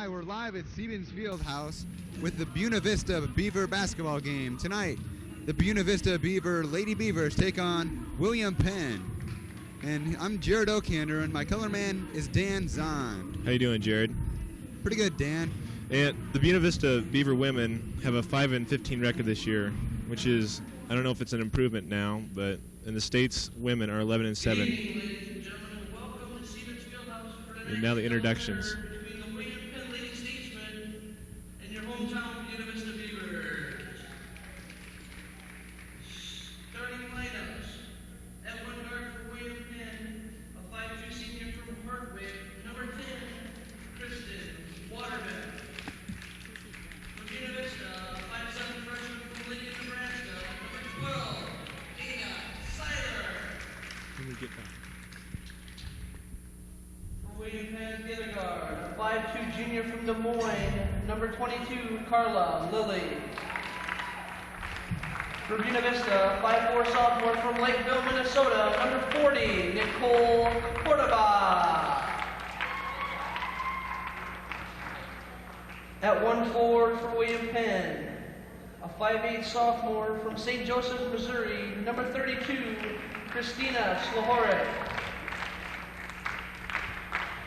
Hi, we're live at Stevens Fieldhouse with the Buena Vista Beaver basketball game. Tonight, the Buena Vista Beaver Lady Beavers take on William Penn. And I'm Jared Okander, and my color man is Dan Zahn. How you doing, Jared? Pretty good, Dan. And the Buena Vista Beaver women have a 5-15 record this year, which is, I don't know if it's an improvement now, but in the States, women are 11-7. And now the introductions. Junior from Des Moines, number 22, Carla Lilly. For Buena Vista, 5'4" sophomore from Lakeville, Minnesota, number 40, Nicole Cordova. At 1 forward for William Penn, a 5'8" sophomore from St. Joseph, Missouri, number 32, Christina Slahorek.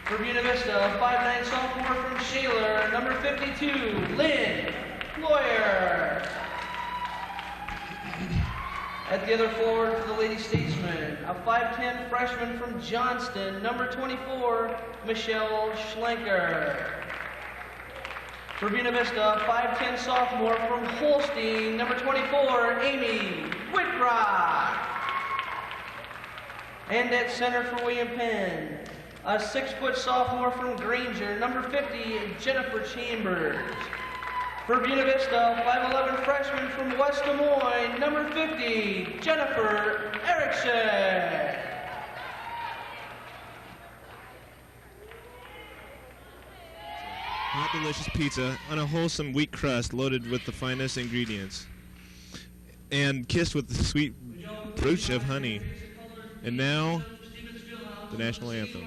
For Buena Vista, 5'9" sophomore from Shaler, number 52, Lynn Lawyer. At the other forward for the Lady Statesmen, a 5'10" freshman from Johnston, number 24, Michelle Schlenker. For Buena Vista, 5'10" sophomore from Holstein, number 24, Amy Whitrock. And at center for William Penn, a 6' sophomore from Granger, number 50, Jennifer Chambers. For Buena Vista, 5'11" freshman from West Des Moines, number 50, Jennifer Erickson. Hot, delicious pizza on a wholesome wheat crust loaded with the finest ingredients and kissed with the sweet brooch of honey. And now, the national anthem.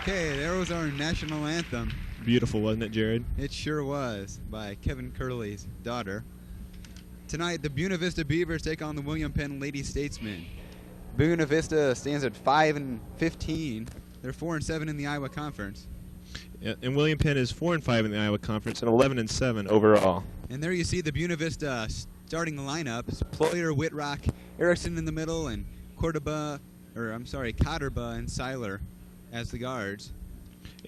Okay, there was our national anthem. Beautiful, wasn't it, Jared? It sure was, by Kevin Curley's daughter. Tonight, the Buena Vista Beavers take on the William Penn Lady Statesmen. Buena Vista stands at 5-15. They're 4-7 in the Iowa Conference. Yeah, and William Penn is 4-5 in the Iowa Conference and 11-7 overall. And there you see the Buena Vista starting lineup. Ployer, Whitrock, Erickson in the middle, and Cotterba and Seiler as the guards.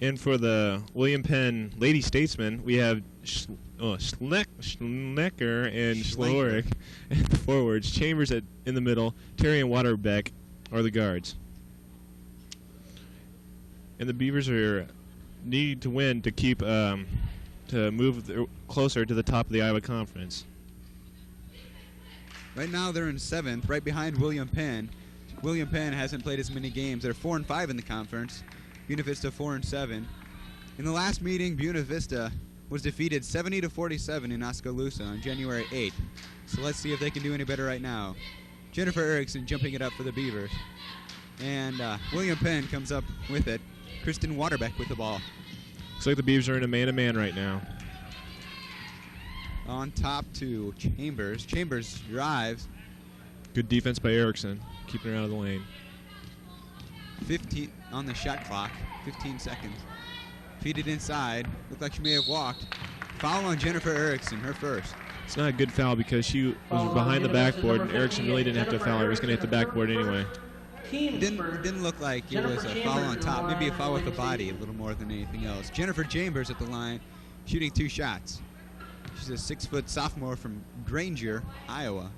And for the William Penn Lady Statesmen, we have Schnecker and Schlorick at the forwards. Chambers in the middle. Terry and Waterbeck are the guards. And the Beavers need to win to keep to move closer to the top of the Iowa Conference. Right now they're in 7th, right behind William Penn. William Penn hasn't played as many games. They're 4-5 in the conference. Buena Vista 4-7. In the last meeting, Buena Vista was defeated 70-47 in Oskaloosa on January 8th. So let's see if they can do any better right now. Jennifer Erickson jumping it up for the Beavers. And William Penn comes up with it. Kristen Waterbeck with the ball. Looks like the Beavers are in a man-to-man right now. On top to Chambers. Chambers drives. Good defense by Erickson, keeping her out of the lane. 15 on the shot clock. 15 seconds. Feed it inside. Looked like she may have walked. Foul on Jennifer Erickson, her first. It's not a good foul because she was behind the backboard, and Erickson really didn't have to foul her. He was going to hit the backboard anyway. It didn't look like it was a foul on top. Maybe a foul with the body a little more than anything else. Jennifer Chambers at the line, shooting 2 shots. She's a 6-foot sophomore from Granger, Iowa.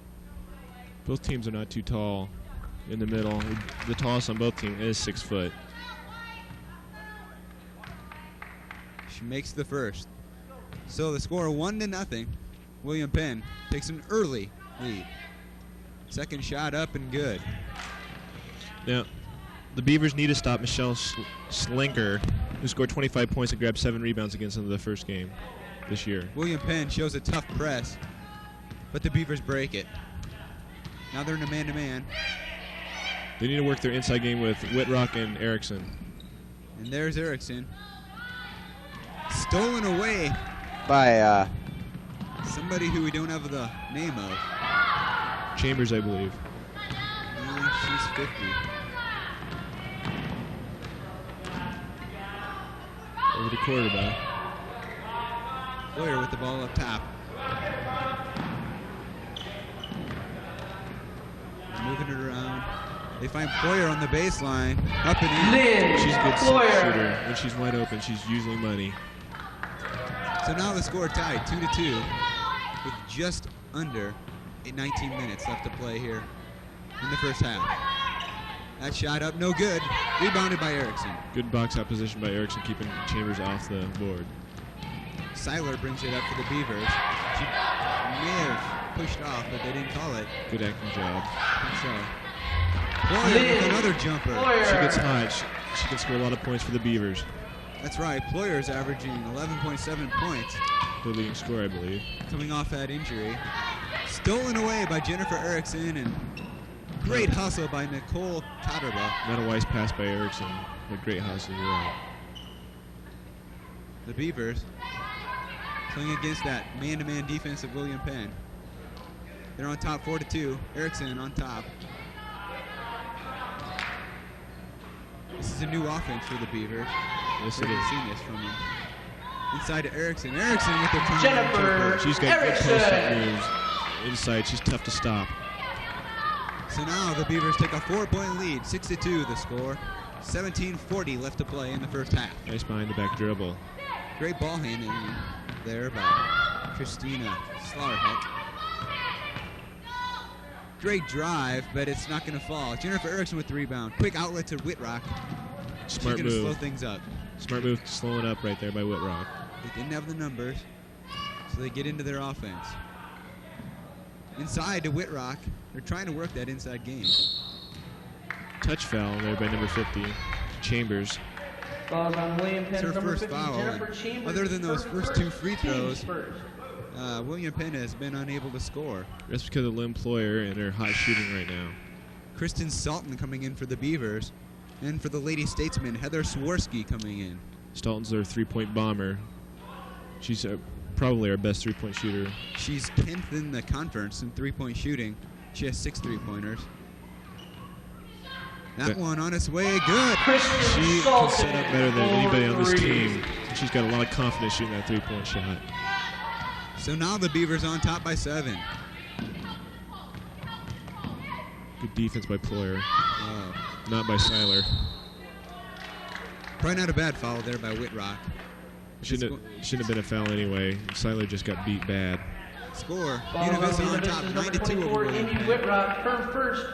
Both teams are not too tall in the middle. The tallest on both teams is 6 foot. She makes the first. So the score 1-0. William Penn takes an early lead. Second shot up and good. Now, the Beavers need to stop Michelle Schlenker, who scored 25 points and grabbed 7 rebounds against them in the first game this year. William Penn shows a tough press, but the Beavers break it. Now they're in a man-to-man. They need to work their inside game with Whitrock and Erickson. And there's Erickson. Stolen away by somebody who we don't have the name of. Chambers, I believe. She's 50. Over the quarterback. Boyer with the ball up top. Moving it around. They find Boyer on the baseline. Up and in. She's a good shooter. When she's wide open, she's usually money. So now the score tied 2-2 with just under 19 minutes left to play here in the first half. That shot up, no good. Rebounded by Erickson. Good box out position by Erickson, keeping Chambers off the board. Seiler brings it up for the Beavers. She may have pushed off, but they didn't call it. Good acting job. I think so. Ployer with another jumper. She gets hot. She can score a lot of points for the Beavers. That's right. Ployer's averaging 11.7 points. The leading scorer, I believe. Coming off that injury. Stolen away by Jennifer Erickson, and great hustle by Nicole Totterba. Not a wise pass by Erickson, but great hustle. You're right. The Beavers playing against that man-to-man defense of William Penn. They're on top 4-2. Erickson on top. This is a new offense for the Beavers. Yes, we it is. haven't seen this from them. Inside to Erickson. Erickson with the turn. Jennifer She's got good Erickson. post-up moves. Inside, she's tough to stop. So now the Beavers take a 4-point lead. 6-2 the score. 17:40 left to play in the first half. Nice behind-the-back dribble. Great ball handling there by Christina Slarheck. Great drive, but it's not going to fall. Jennifer Erickson with the rebound. Quick outlet to Whitrock. Smart She's going to slow move. things up. Smart move, slowing up right there by Whitrock. They didn't have the numbers, so they get into their offense. Inside to Whitrock. They're trying to work that inside game. Touch foul there by number 50, Chambers. Falls on William It's Penn, her number first 50, foul. Jennifer and Chambers. other than those Her first 2 free team's throws, first. William Penn has been unable to score. That's because of Lynn Ployer and her hot shooting right now. Kristen Salton coming in for the Beavers. And for the Lady Statesmen, Heather Swarsky coming in. Stalton's their three-point bomber. She's probably our best three-point shooter. She's 10th in the conference in three-point shooting. She has 6 three-pointers. That one on its way, good. She can set up better than anybody on this team. She's got a lot of confidence shooting that three-point shot. So now the Beavers on top by 7. Good defense by Ployer. Not by Seiler. Probably not a bad foul there by Whitrock. Shouldn't have been a foul anyway. Seiler just got beat bad. Score. Buena Vista on top, 92 over William Amy Penn. Whitrock, her first,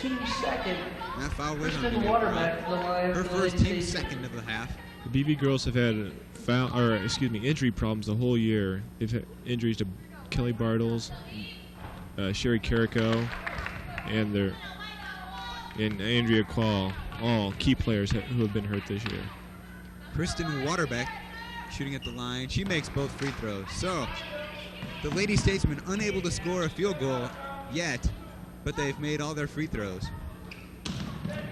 team second. That foul was on Kristen Waterbeck to the line. her for the first, Lady team Statesmen. second of the half. The BB girls have had injury problems the whole year. They've had injuries to Kelly Bartles, Sherry Carrico, and their and Andrea Quall, all key players who have been hurt this year. Kristen Waterbeck shooting at the line. She makes both free throws. So the Lady Statesmen unable to score a field goal yet, but they've made all their free throws.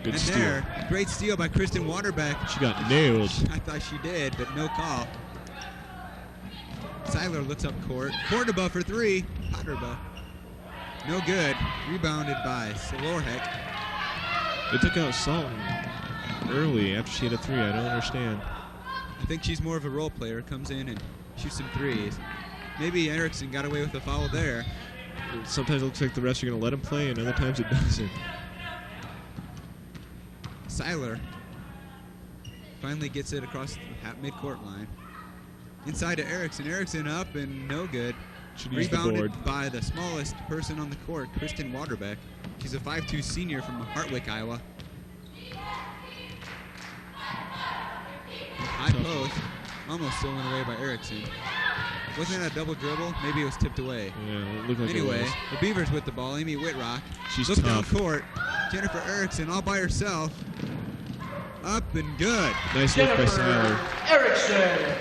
Good and steal. there, great steal by Kristen Waterbeck. She got nailed. I thought she did, but no call. Seiler looks up court. Cordoba for three. Potterba. No good. Rebounded by Slorheck. They took out Salton early after she hit a three. I don't understand. I think she's more of a role player. Comes in and shoots some threes. Maybe Erickson got away with a foul there. Sometimes it looks like the refs are going to let him play, and other times it doesn't. Seiler finally gets it across the midcourt line. Inside to Erickson. Erickson up and no good. Should use the Rebounded board. by the smallest person on the court, Kristen Waterbeck. She's a 5'2 senior from Hartwick, Iowa. High post, almost stolen away by Erickson. Wasn't that a double dribble? Maybe it was tipped away. Yeah, it looked like Anyway, it was. the Beavers with the ball. Amy Whitrock. She's looks tough. down court. Jennifer Erickson all by herself. Up and good. Nice look by Seiler. Erickson.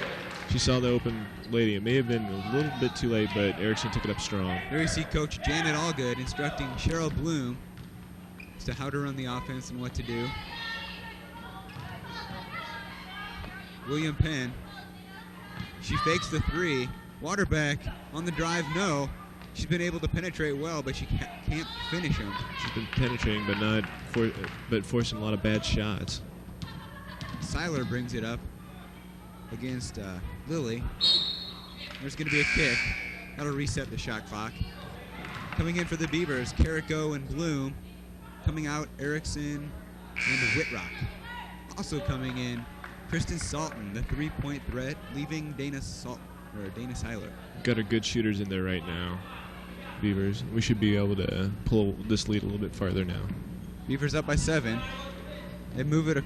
She saw the open lady. It may have been a little bit too late, but Erickson took it up strong. There you see Coach Janet Allgood instructing Cheryl Bloom as to how to run the offense and what to do. William Penn. She fakes the three. Waterbeck on the drive, no. She's been able to penetrate well, but she can't finish them. She's been penetrating, but forcing a lot of bad shots. Seiler brings it up against Lily. There's going to be a kick. That'll reset the shot clock. Coming in for the Beavers, Carrico and Bloom. Coming out, Erickson and Whitrock. Also coming in, Kristen Salton, the three-point threat, leaving Dana Seiler. Got our good shooters in there right now. Beavers. We should be able to pull this lead a little bit farther now. Beavers up by 7. They move it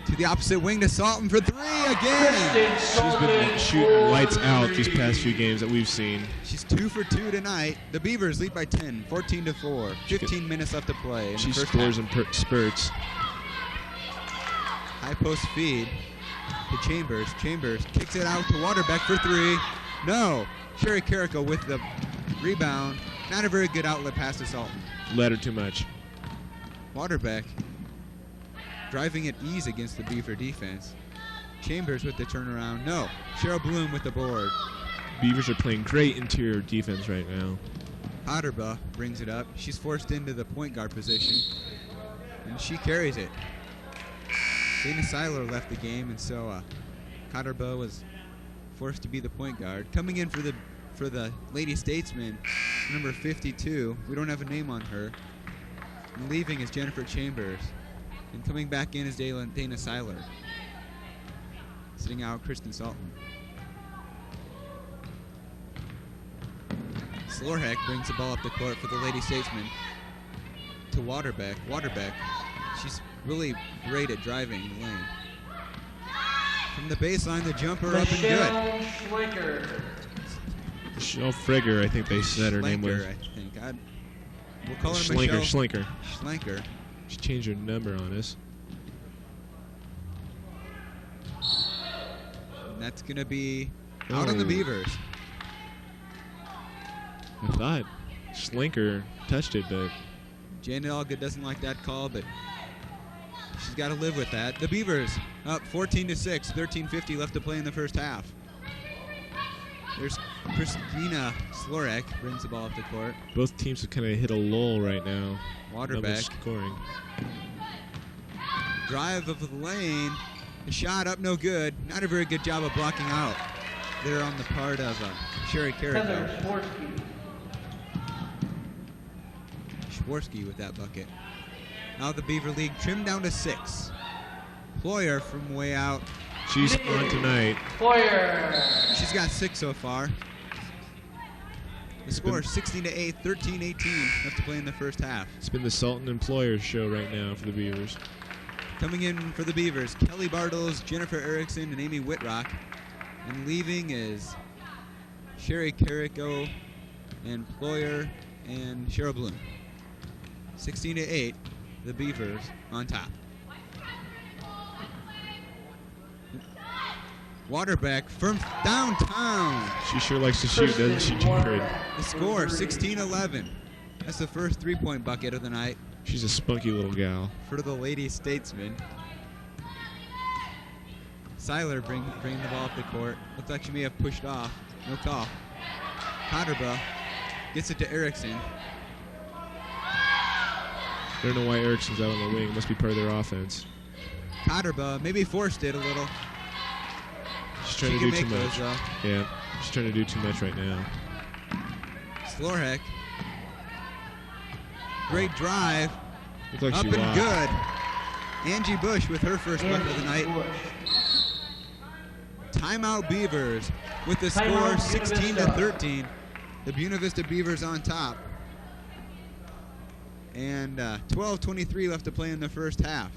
to the opposite wing to Salton for three again. She's been shooting lights out these past few games that we've seen. She's 2 for 2 tonight. The Beavers lead by 10, 14-4. 15 minutes left to play. She scores in spurts. High post feed to Chambers. Chambers kicks it out to Waterbeck for three. No. Sherry Carrico with the rebound. Not a very good outlet pass to Salton. Led her too much. Waterbeck driving at ease against the Beaver defense. Chambers with the turnaround. No. Cheryl Bloom with the board. Beavers are playing great interior defense right now. Potterba brings it up. She's forced into the point guard position, and she carries it. Dana Seiler left the game, and so Potterba was forced to be the point guard. Coming in for the Lady Statesman, number 52. We don't have a name on her. And leaving is Jennifer Chambers. And coming back in is Dana Seiler. Sitting out Kristen Salton. Slorheck brings the ball up the court for the Lady Statesman to Waterbeck. Waterbeck, she's really great at driving the lane. From the baseline, the jumper up and good. Schlenker. Michelle Frigger, I think they said her name was. Schlenker, I think. We'll call her Schlenker. Michelle Schlenker. Schlenker. She changed her number on us. And that's going to be out on the Beavers. I thought Schlenker touched it, but Janet Allgood doesn't like that call, but she's got to live with that. The Beavers up 14-6, 13:50 left to play in the first half. There's Christina Slorek brings the ball up the court. both teams have kind of hit a lull right now. Waterbeck. Scoring. Drive of the lane. The shot up, no good. Not a very good job of blocking out there on the part of Sherry Carrico. Heather Swarsky. Schwarsky with that bucket. Now the Beaver League trimmed down to 6. Ployer from way out. She's on tonight. Foyer. She's got 6 so far. The score is 16-8, 13-18 left to play in the first half. It's been the Sultan Employers show right now for the Beavers. Coming in for the Beavers, Kelly Bartles, Jennifer Erickson, and Amy Whitrock. And leaving is Sherry Carrico and Ployer and Cheryl Bloom. 16-8. the Beavers on top. Waterbeck from downtown. She sure likes to shoot, doesn't she, Jared? The score, 16-11. That's the first three-point bucket of the night She's a spunky little gal. for the Lady Statesmen. Seiler bringing the ball up the court. Looks like she may have pushed off. No call. Potterba gets it to Erickson. I don't know why Erickson's out on the wing. Must be part of their offense. Potterba maybe forced it a little. She's trying She to can do too make much. those, though. Yeah, she's trying to do too much right now. Slorek. Great drive. Looked like Up she and walked. good. Angie Bush with her first bucket of the night. Timeout Beavers with the score Timeout, 16-13. The Buena Vista Beavers on top. And 12:23 left to play in the first half.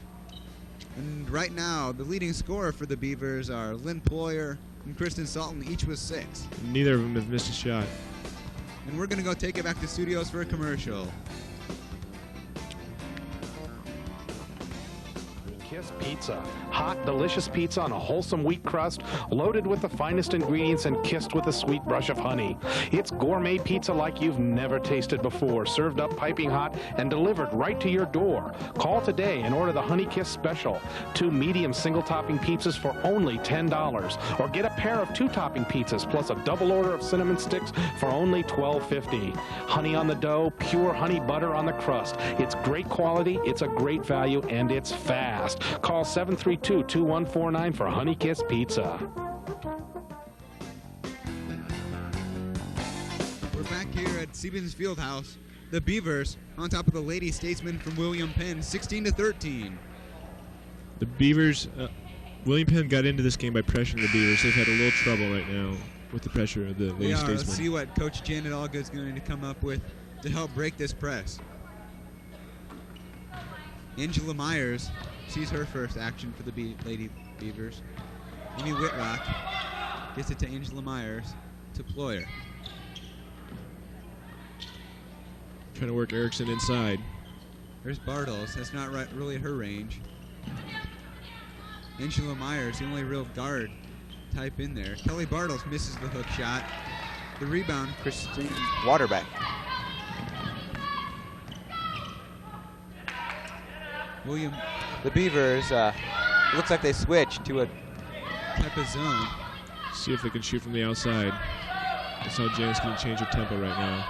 And right now, the leading scorer for the Beavers are Lynn Ployer and Kristen Salton, each with 6. Neither of them have missed a shot. And we're going to go take it back to studios for a commercial. Kiss Pizza. Hot, delicious pizza on a wholesome wheat crust, loaded with the finest ingredients and kissed with a sweet brush of honey. It's gourmet pizza like you've never tasted before, served up piping hot and delivered right to your door. Call today and order the Honey Kiss Special. 2 medium single-topping pizzas for only $10. Or get a pair of 2-topping pizzas plus a double order of cinnamon sticks for only $12.50. Honey on the dough, pure honey butter on the crust. It's great quality, it's a great value, and it's fast. Call 732-2149 for Honey Kiss Pizza. We're back here at Siebens Fieldhouse. The Beavers on top of the Lady Statesmen from William Penn, 16-13. The Beavers, William Penn got into this game by pressuring the Beavers. They've had a little trouble right now with the pressure of the Lady Let's Statesmen. see what Coach Janet Olga is going to come up with to help break this press. Angela Myers sees her first action for the Lady Beavers. Amy Whitrock gets it to Angela Myers to Ployer. Trying to work Erickson inside. There's Bartles. That's not really her range. Angela Myers, the only real guard type in there. Kelly Bartles misses the hook shot. The rebound, Christine Waterbeck. William The Beavers, looks like they switched to a type of zone. See if they can shoot from the outside. That's how Janet's going to change her tempo right now.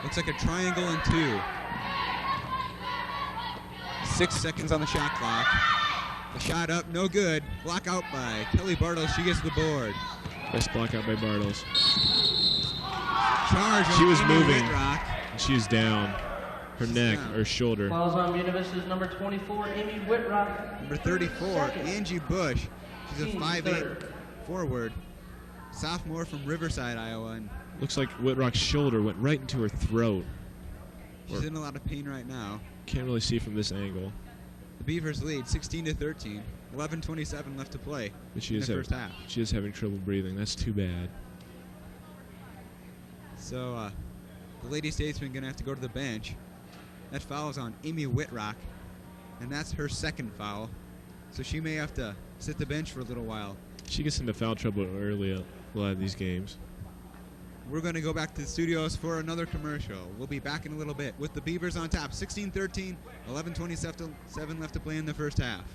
Looks like a triangle and 2. 6 seconds on the shot clock. The shot up, no good. Block out by Kelly Bartles. She gets the board. Nice block out by Bartles. Charge She on was Amy moving. Whitrock. She's down. Her She's neck down. or shoulder. Fouls on Buena Vista's number 24, Amy Whitrock. Number 34, Second. Angie Bush. She's a Team 5'8" third. forward. Sophomore from Riverside, Iowa. And Looks like Whitrock's shoulder went right into her throat. she's in a lot of pain right now. Can't really see from this angle. The Beavers lead 16-13. 11:27 left to play But she in is, the first half. she is having trouble breathing. That's too bad. So the Lady Statesman going to have to go to the bench. That foul is on Amy Whitrock, and that's her second foul. So she may have to sit the bench for a little while. She gets into foul trouble early a lot of these games. We're going to go back to the studios for another commercial. We'll be back in a little bit with the Beavers on top, 16-13, 11:27 left to play in the first half.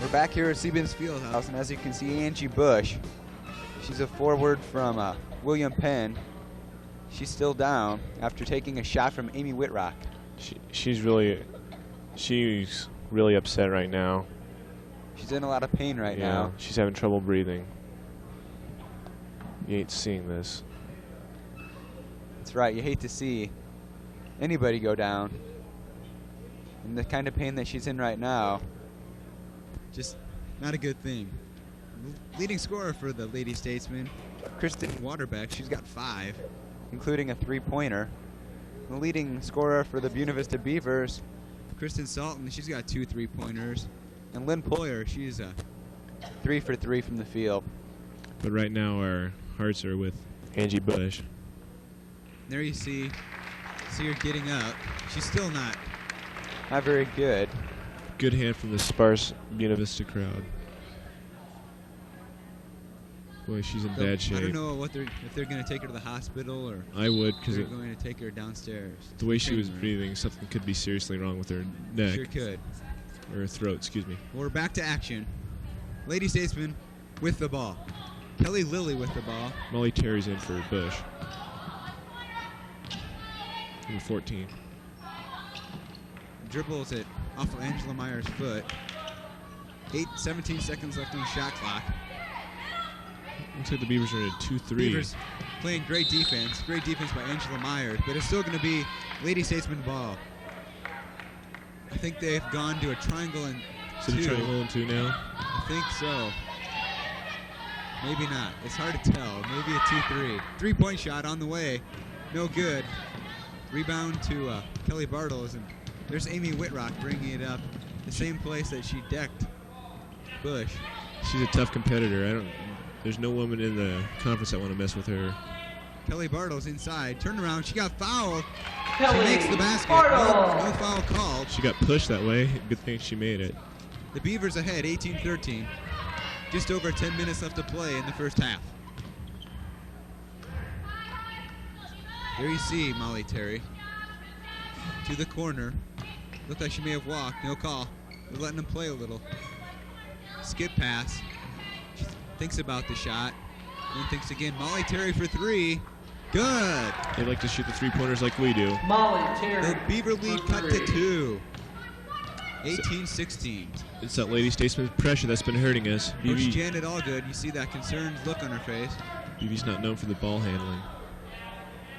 We're back here at Siebens Fieldhouse, and as you can see, Angie Bush, she's a forward from William Penn. She's still down after taking a shot from Amy Whitrock. She's really upset right now. She's in a lot of pain right now. She's having trouble breathing. You ain't seeing this. That's right. You hate to see anybody go down. And the kind of pain that she's in right now. Just not a good thing. Leading scorer for the Lady Statesman, Kristen Waterbeck. She's got 5. Including a 3-pointer. The leading scorer for the Buena Vista Beavers, Kristen Salton. She's got 2 3-pointers. and Lynn Ployer. She's 3 for 3 from the field. But right now our hearts are with Angie Bush. There you see her getting up. She's still not very good. Good hand from the sparse Buena Vista crowd. Boy, she's in bad shape. I don't know if they're going to take her to the hospital or I would, because they're going to take her downstairs. The way she was breathing, something could be seriously wrong with her neck. Sure could. Or her throat, excuse me. We're back to action. Lady Statesman with the ball. Kelly Lilly with the ball. Molly Terry's in for Bush. Number 14. Dribbles it off of Angela Meyer's foot. 17 seconds left on the shot clock. Looks like the Beavers are at 2-3. Beavers playing great defense. Great defense by Angela Myers, but it's still going to be Lady Statesman ball. I think they've gone to a triangle and So the triangle and 2 now? I think so. Maybe not. It's hard to tell. Maybe a 2-3. 3-point shot on the way. No good. Rebound to Kelly Bartles, and there's Amy Whitrock bringing it up the same place that she decked Bush. She's a tough competitor. There's no woman in the conference that want to mess with her. Kelly Bartles inside. Turn around. She got fouled. Kelly She makes the basket. Bartles. No foul called. She got pushed that way. Good thing she made it. The Beavers ahead, 18-13. Just over 10 minutes left to play in the first half. There you see Molly Terry. To the corner. Looked like she may have walked. No call. They're letting them play a little. Skip pass. She thinks about the shot. Then thinks again. Molly Terry for 3. Good. They like to shoot the 3-pointers like we do. Molly Terry. The Beaver lead cut to 2. 18-16. It's that Lady Statesman's pressure that's been hurting us. Coach Janet Allgood, you see that concerned look on her face. BB's not known for the ball handling.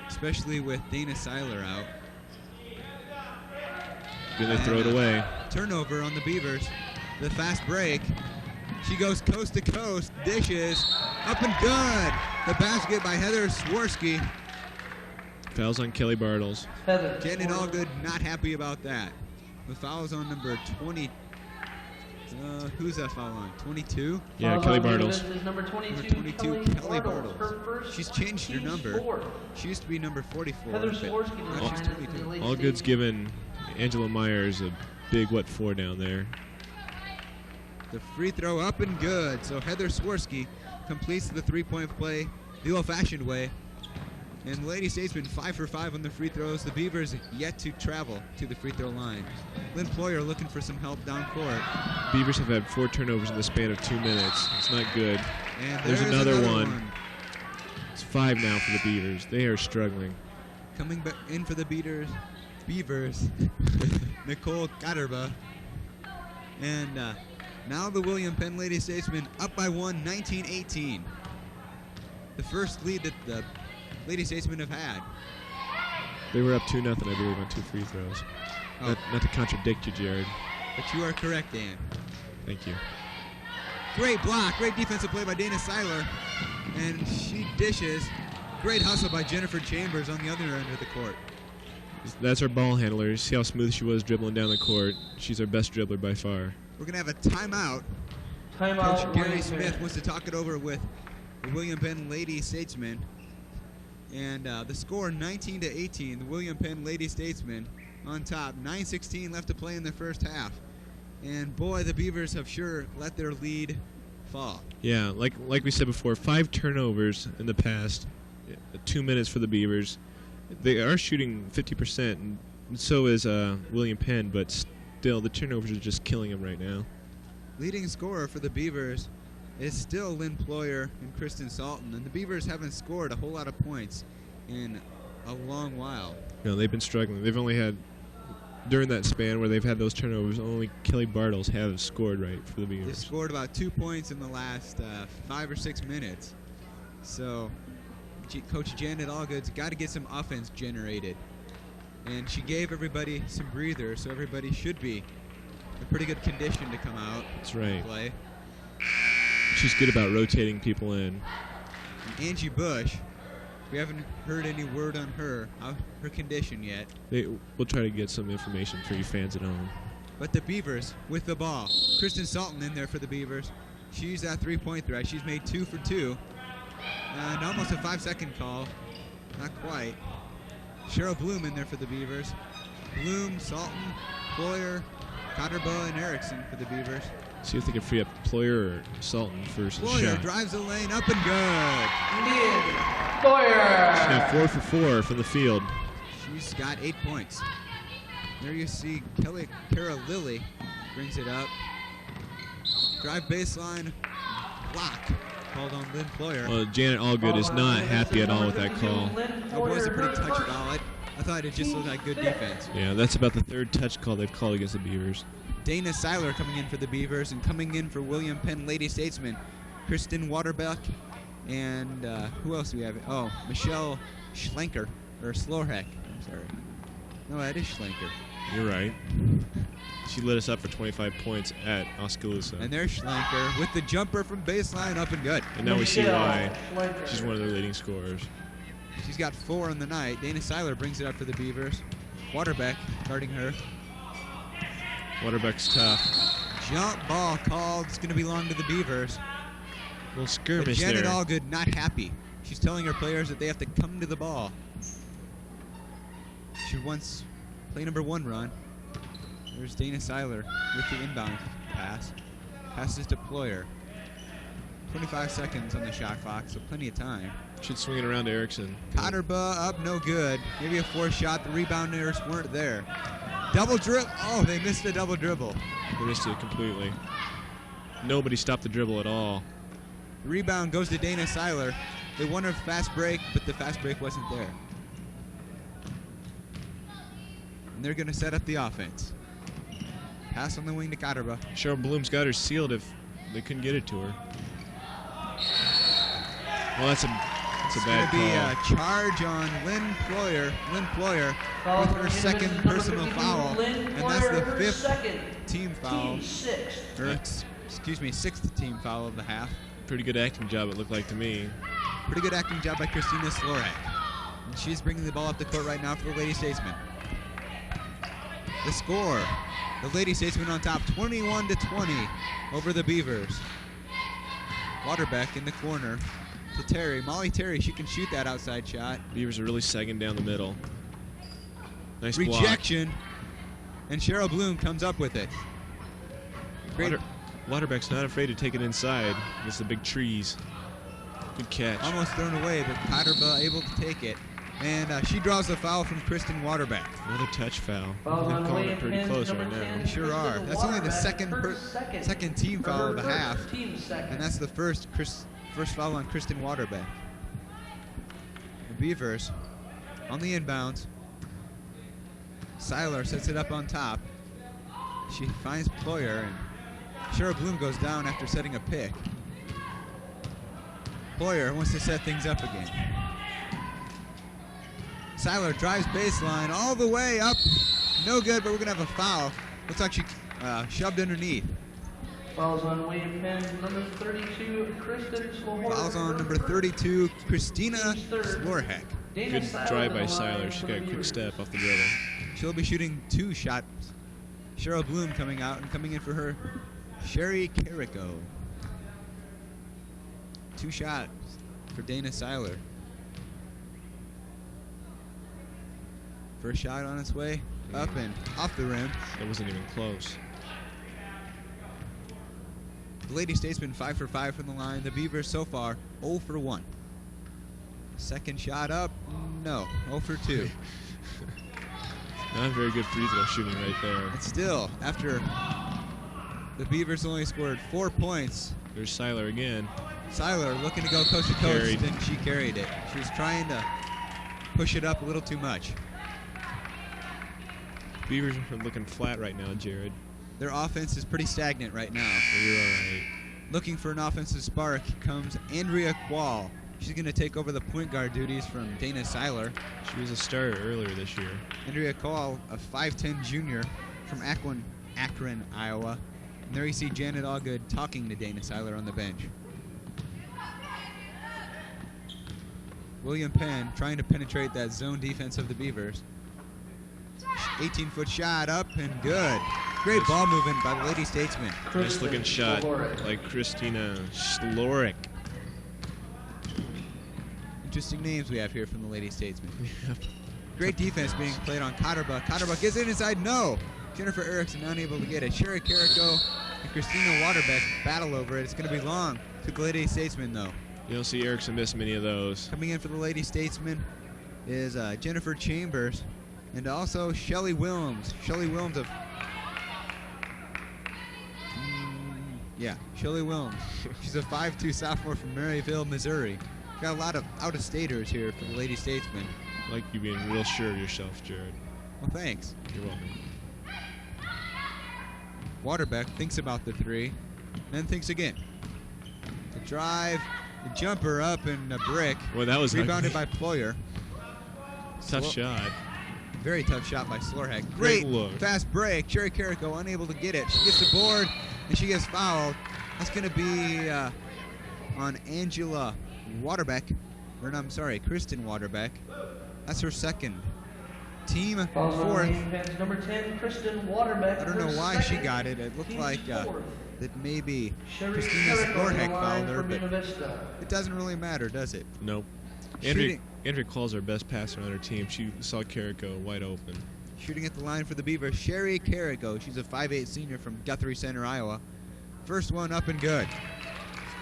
Especially with Dana Seiler out. Then they throw it away. Turnover on the Beavers. The fast break. She goes coast to coast. Dishes. Up and good. The basket by Heather Swirsky. Fouls on Kelly Bartles. Heather. Janet Allgood not happy about that. The foul is on number 20. Who's that foul on? 22? Yeah, Fouls Kelly on Buena Bartles. Vista's number 22, Number 22, Kelly Bartles. Her Bartles. first She's changed her team number. score. She used to be number 44. Heather but Swirsky now designed she's it for the 22. Lady All good's Statesman. given Angela Myers a big what for down there. The free throw up and good. So Heather Swirsky completes the 3-point play the old-fashioned way. And Lady Statesman 5 for 5 on the free throws. The Beavers yet to travel to the free throw line. Lynn Ployer looking for some help down court. Beavers have had 4 turnovers in the span of 2 minutes. It's not good. And There's there's another one. It's 5 now for the Beavers. They are struggling. Coming back in for the Beavers, Nicole Katterba. And now the William Penn Lady Statesmen up by 1, 19-18. The first lead that the Lady Statesmen have had. They were up 2-0, I believe, on 2 free throws. Oh. Not to contradict you, Jared. But you are correct, Dan. Thank you. Great block, great defensive play by Dana Seiler. And she dishes. Great hustle by Jennifer Chambers on the other end of the court. That's our ball handler. See how smooth she was dribbling down the court. She's our best dribbler by far. We're going to have a timeout. Timeout. Coach Gary William Smith Penn. wants to talk it over with the William Penn Lady Statesmen. And the score 19-18. The William Penn Lady Statesmen on top. 9:16 left to play in the first half. And boy, the Beavers have sure let their lead fall. Yeah, like we said before, 5 turnovers in the past 2 minutes for the Beavers. They are shooting 50%, and so is William Penn, but still the turnovers are just killing them right now. Leading scorer for the Beavers is still Lynn Ployer and Kristen Salton, and the Beavers haven't scored a whole lot of points in a long while. No, they've been struggling. They've only had during that span where they've had those turnovers, only Kelly Bartles have scored right for the They Beavers. scored about 2 points in the last 5 or 6 minutes. So Coach Janet Allgood's got to get some offense generated. And she gave everybody some breathers, so everybody should be in pretty good condition to come out That's right. and play. She's good about rotating people in. And Angie Bush, we haven't heard any word on her condition yet. We'll try to get some information for you fans at home. But the Beavers with the ball. Kristen Salton in there for the Beavers. She's that three-point threat. She's made 2 for 2. And almost a 5-second call. Not quite. Cheryl Bloom in there for the Beavers. Bloom, Salton, Ployer, Cotterba, and Erickson for the Beavers. See if they can free up Ployer or Salton first. Ployer drives the lane up and good. Ployer. She's got 4 for 4 from the field. She's got 8 points. There you see Kara Lilly brings it up. Drive baseline, block. Called on Lynn Ployer. Well, Janet Allgood is not happy at all with that call. That was a pretty touch foul. I thought it just looked like good defense. Yeah, that's about the 3rd touch call they've called against the Beavers. Dana Seiler coming in for the Beavers, and coming in for William Penn Lady Statesman, Kristen Waterbeck, and who else do we have? Oh, Michelle Schlenker, or Slorheck. I'm sorry. No, that is Schlenker. You're right. She lit us up for 25 points at Oskaloosa. And there's Schlenker with the jumper from baseline, up and good. And now we see why she's one of their leading scorers. She's got 4 on the night. Dana Seiler brings it up for the Beavers. Waterbeck guarding her. Waterbeck's tough. Jump ball called. It's going to belong to the Beavers. Little skirmish But Janet there. Allgood not happy. She's telling her players that they have to come to the ball. She wants play number 1 run. There's Dana Seiler with the inbound pass. Passes to Ployer. 25 seconds on the shot clock, so plenty of time. Should swing it around to Erickson. Cotterba up, no good. Maybe a 4th shot. The rebounders weren't there. Double dribble. Oh, they missed a double dribble. They missed it completely. Nobody stopped the dribble at all. The rebound goes to Dana Seiler. They won a fast break, but the fast break wasn't there. And they're going to set up the offense. Pass on the wing to Cotterba. Cheryl Bloom's got her sealed if they couldn't get it to her. Well, that's a bad call. It's going to be call. a charge on Lynn Ployer with her 2nd personal foul. And that's the 5th team foul. Excuse me, 6th team foul of the half. Pretty good acting job, it looked like to me. Pretty good acting job by Christina Slorek. And she's bringing the ball up the court right now for the Lady Statesmen. The score, the Lady Statesmen on top, 21-20 over the Beavers. Waterbeck in the corner to Terry. Molly Terry, she can shoot that outside shot. Beavers are really sagging down the middle. Nice Rejection. And Cheryl Bloom comes up with it. Great. Waterbeck's not afraid to take it inside against the big trees. Good catch. Almost thrown away, but Cotterba able to take it. And she draws the foul from Kristen Waterbeck. Another touch foul. They're calling it pretty close right now. They sure are. That's only the second team foul of the half. And that's the first foul on Kristen Waterbeck. The Beavers on the inbounds. Seiler sets it up on top. She finds Ployer, and Cheryl Bloom goes down after setting a pick. Ployer wants to set things up again. Seiler drives baseline all the way up. No good, but we're going to have a foul. Looks like she shoved underneath. Fouls on William Penn, number 32, Kristen Slorheck. Fouls on number 32, Christina Slorheck. Good drive by Seiler. She got a quick step off the dribble. She'll be shooting 2 shots. Cheryl Bloom coming out, and coming in for her, Sherry Carrico. 2 shots for Dana Seiler. First shot on its way, up and off the rim. That wasn't even close. The Lady Statesmen 5 for 5 from the line. The Beavers so far 0 for 1. Second shot up, no, 0 for 2. Not very good free throw shooting right there. And still, after the Beavers only scored 4 points. There's Seiler again. Seiler looking to go coast to coast, and she carried it. She was trying to push it up a little too much. Beavers are looking flat right now, Jared. Their offense is pretty stagnant right now. You're all right. Looking for an offensive spark comes Andrea Quall. She's going to take over the point guard duties from Dana Seiler. She was a starter earlier this year. Andrea Quall, a 5'10 junior from Akron, Iowa. And there you see Janet Allgood talking to Dana Seiler on the bench. William Penn trying to penetrate that zone defense of the Beavers. 18-foot shot up and good. Great ball movement by the Lady Statesman. Nice looking shot like Christina Schlorik. Interesting names we have here from the Lady Statesman. Great defense being played on Cotterbuck. Cotterbuck gets it inside. No. Jennifer Erickson unable to get it. Sherry Carrico and Christina Waterbeck battle over it. It's going to be long to the Lady Statesman, though. You don't see Erickson miss many of those. Coming in for the Lady Statesman is Jennifer Chambers and also Shelly Wilms. Shelly Wilms of... Shelly Wilms. She's a 5'2 sophomore from Maryville, Missouri. Got a lot of out-of-staters here for the Lady Statesman. Like you being real sure of yourself, Jared. Well, thanks. You're welcome. Waterbeck thinks about the three, then thinks again. The drive, the jumper up and a brick. Well, that was rebounded by Ployer. Tough shot. Very tough shot by Slorheck. Great Great look. Fast break. Cherry Carrico unable to get it. She gets the board and she gets fouled. That's going to be on Angela Waterbeck. I'm sorry, Kristen Waterbeck. That's her second. Team fourth. Number 10, Kristen Waterbeck. I don't know why she got it. It looked like that maybe Christina Slorheck fouled her, but it doesn't really matter, does it? Nope. Andrea Quall's our best passer on her team. She saw Carrico wide open. Shooting at the line for the Beavers, Sherry Carrico. She's a 5'8 senior from Guthrie Center, Iowa. First one up and good.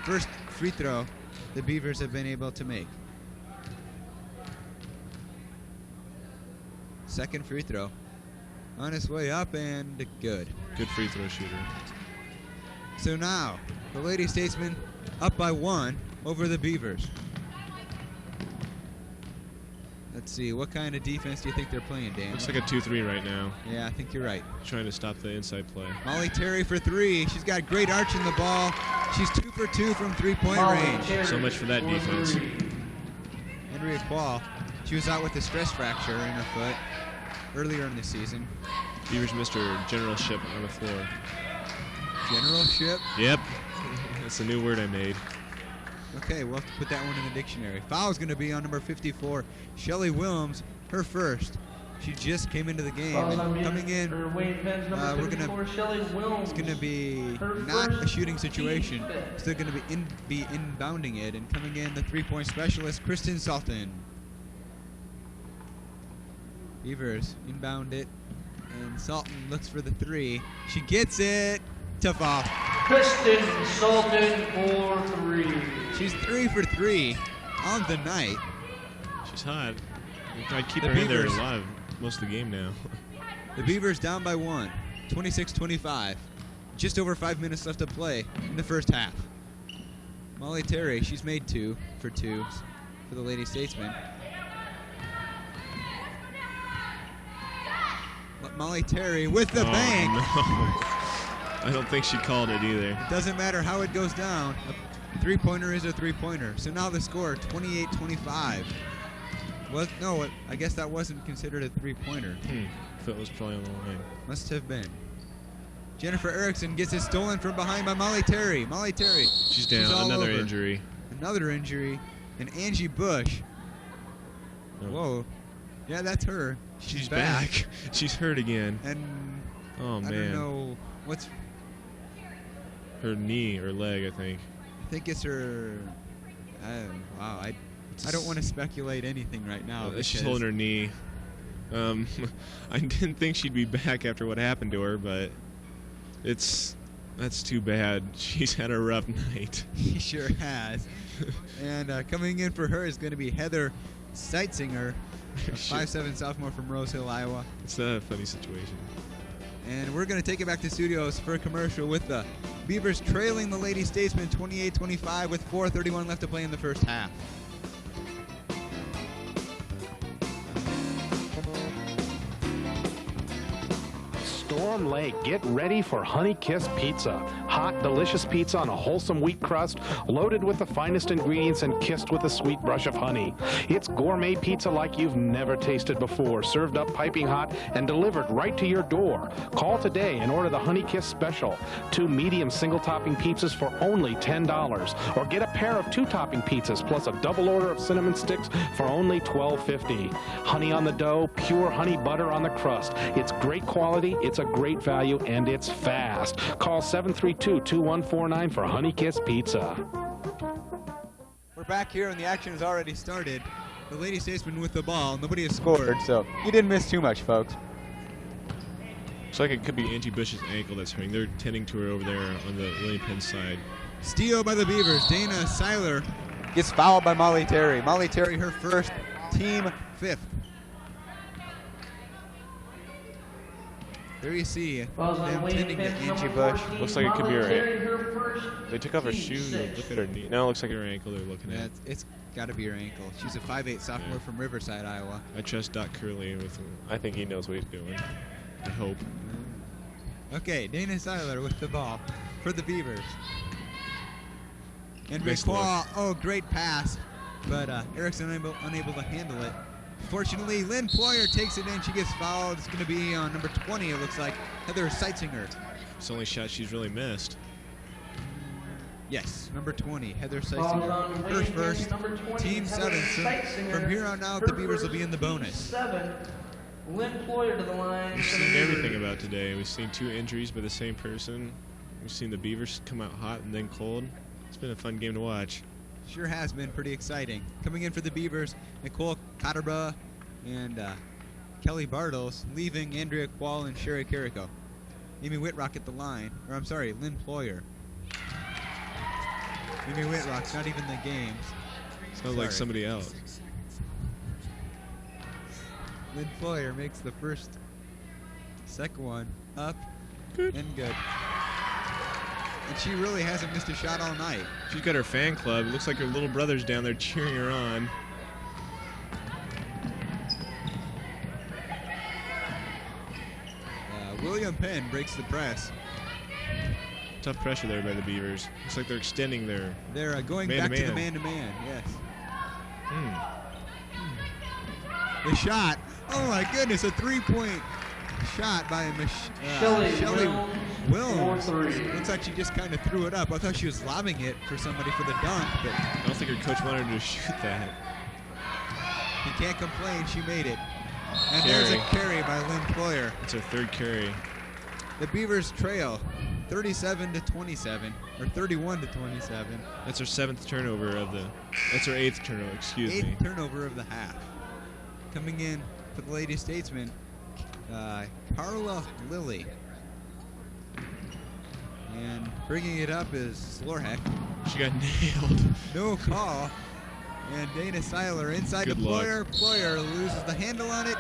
First free throw the Beavers have been able to make. Second free throw on its way up and good. Good free throw shooter. So now the Lady Statesmen up by 1 over the Beavers. Let's see, what kind of defense do you think they're playing, Dan? Looks like a 2-3 right now. Yeah, I think you're right. Trying to stop the inside play. Molly Terry for 3. She's got great arch in the ball. She's 2 for 2 from three-point range. So much for that defense. Andrea Quall, she was out with a stress fracture in her foot earlier in the season. Beavers missed her generalship on the floor. Generalship? Yep. That's a new word I made. Okay, we'll have to put that one in the dictionary. Foul's going to be on number 54, Shelly Wilms, her first. She just came into the game. And coming in, we're going to, it's going to be not a shooting situation. Still going to be inbounding it. And coming in, the three-point specialist, Kristen Salton. Beavers inbound it, and Salton looks for the 3. She gets it. Tough off. Kristen Salton for 3. She's 3 for 3 on the night. She's hot. I'd keep her in there alive most of the game now. The Beavers down by 1, 26-25. Just over 5 minutes left to play in the first half. Molly Terry, she's made 2 for 2 for the Lady Statesmen. Molly Terry with the bank. No. I don't think she called it either. It doesn't matter how it goes down. A three-pointer is a three-pointer. So now the score, 28-25. No, I guess that wasn't considered a three-pointer. Foot was probably on the line. Must have been. Jennifer Erickson gets it stolen from behind by Molly Terry. Molly Terry. She's down. Another injury. Another injury. And Angie Bush. Oh. Whoa. Yeah, that's her. She's back. She's hurt again. And oh, man. I don't know what's... Her knee or leg, I think. I think it's her... wow, I don't want to speculate anything right now. She's holding her knee. I didn't think she'd be back after what happened to her, but that's too bad. She's had a rough night. She sure has. And coming in for her is going to be Heather Seitzinger, a 5'7" sophomore from Rose Hill, Iowa. It's not a funny situation. And we're going to take it back to studios for a commercial with the Beavers trailing the Lady Statesmen 28-25 with 4:31 left to play in the first half. Warm Lake, get ready for Honey Kiss Pizza. Hot, delicious pizza on a wholesome wheat crust, loaded with the finest ingredients and kissed with a sweet brush of honey. It's gourmet pizza like you've never tasted before, served up piping hot and delivered right to your door. Call today and order the Honey Kiss Special. 2 medium single-topping pizzas for only $10. Or get a pair of 2-topping pizzas plus a double order of cinnamon sticks for only $12.50. Honey on the dough, pure honey butter on the crust. It's great quality, it's a great value, and it's fast. Call 732-2149 for Honey Kiss Pizza. We're back here and the action has already started. The Lady Statesman with the ball. Nobody has scored, so you didn't miss too much, folks. Looks like it could be Angie Bush's ankle that's hurting. They're tending to her over there on the William Penn side. Steal by the Beavers. Dana Seiler gets fouled by Molly Terry. Molly Terry, her first, team 5th. There you see them tending to Angie Bush. Looks like it could be her ankle. They took off her shoe. Look at her knee. No, it looks like her ankle they're looking at. It's got to be her ankle. She's a 5'8" sophomore from Riverside, Iowa. I trust Doc Curley with him. I think he knows what he's doing. I hope. Okay, Dana Seiler with the ball for the Beavers. And Nice McClaw, oh, great pass, but Erickson unable to handle it. Fortunately, Lynn Ployer takes it in. She gets fouled. It's going to be on number 20, it looks like, Heather Seitzinger. It's the only shot she's really missed. Yes, number 20, Heather Seitzinger. Her first, team 7. So from here on out, the Beavers will be in the bonus. 7. Lynn Ployer to the line. We've seen everything about today. We've seen 2 injuries by the same person. We've seen the Beavers come out hot and then cold. It's been a fun game to watch. Sure has been pretty exciting. Coming in for the Beavers, Nicole Cotterba and Kelly Bartles, leaving Andrea Quall and Sherry Carrico. Amy Whitrock at the line, or I'm sorry, Lynn Ployer. Amy Whitrock's not even in the game. Sounds like somebody else. Lynn Ployer makes the first, second one up Good. and good. And she really hasn't missed a shot all night. She's got her fan club. It looks like her little brother's down there cheering her on. William Penn breaks the press. Tough pressure there by the Beavers. Looks like they're extending their They're going man back to to the man. man-to-man, yes. The shot. Oh my goodness, a 3-point shot by Shelley Wilms. Looks like she just kind of threw it up. I thought she was lobbing it for somebody for the dunk, but I don't think her coach wanted her to shoot that. he can't complain. She made it. And there's a carry by Lynn Ployer. It's her 3rd carry. The Beavers trail 37-27, or 31-27. That's her 7th turnover of the. That's her 8th turnover. Excuse me. 8th turnover of the half. Coming in for the Lady Statesman, Carla Lilly. And bringing it up is Slorheck. She got nailed. No call. And Dana Seiler inside Good to Ployer. Ployer loses the handle on it.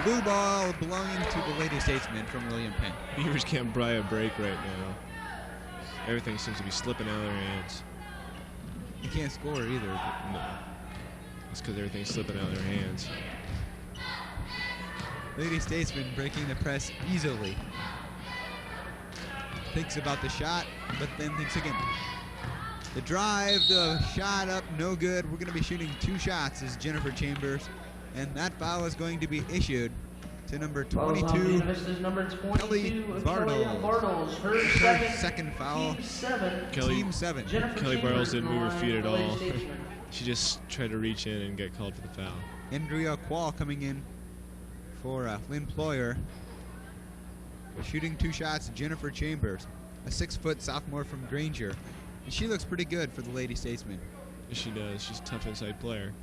Blue ball belonging to the Lady Statesman from William Penn. Beavers can't buy a break right now. Everything seems to be slipping out of their hands. You can't score either. No. It's because everything's slipping out of their hands. Lady Statesman breaking the press easily. Thinks about the shot, but then thinks again. The drive, the shot up, no good. We're going to be shooting 2 shots, is Jennifer Chambers. And that foul is going to be issued to number 22, Kelly Bartles. Her second foul. Team 7. Kelly Bartles didn't move her feet at all. She just tried to reach in and get called for the foul. Andrea Quall coming in for Lynn Ployer. Shooting 2 shots, Jennifer Chambers, a 6-foot sophomore from Granger. And she looks pretty good for the Lady Statesman. Yes, she does. She's a tough inside player.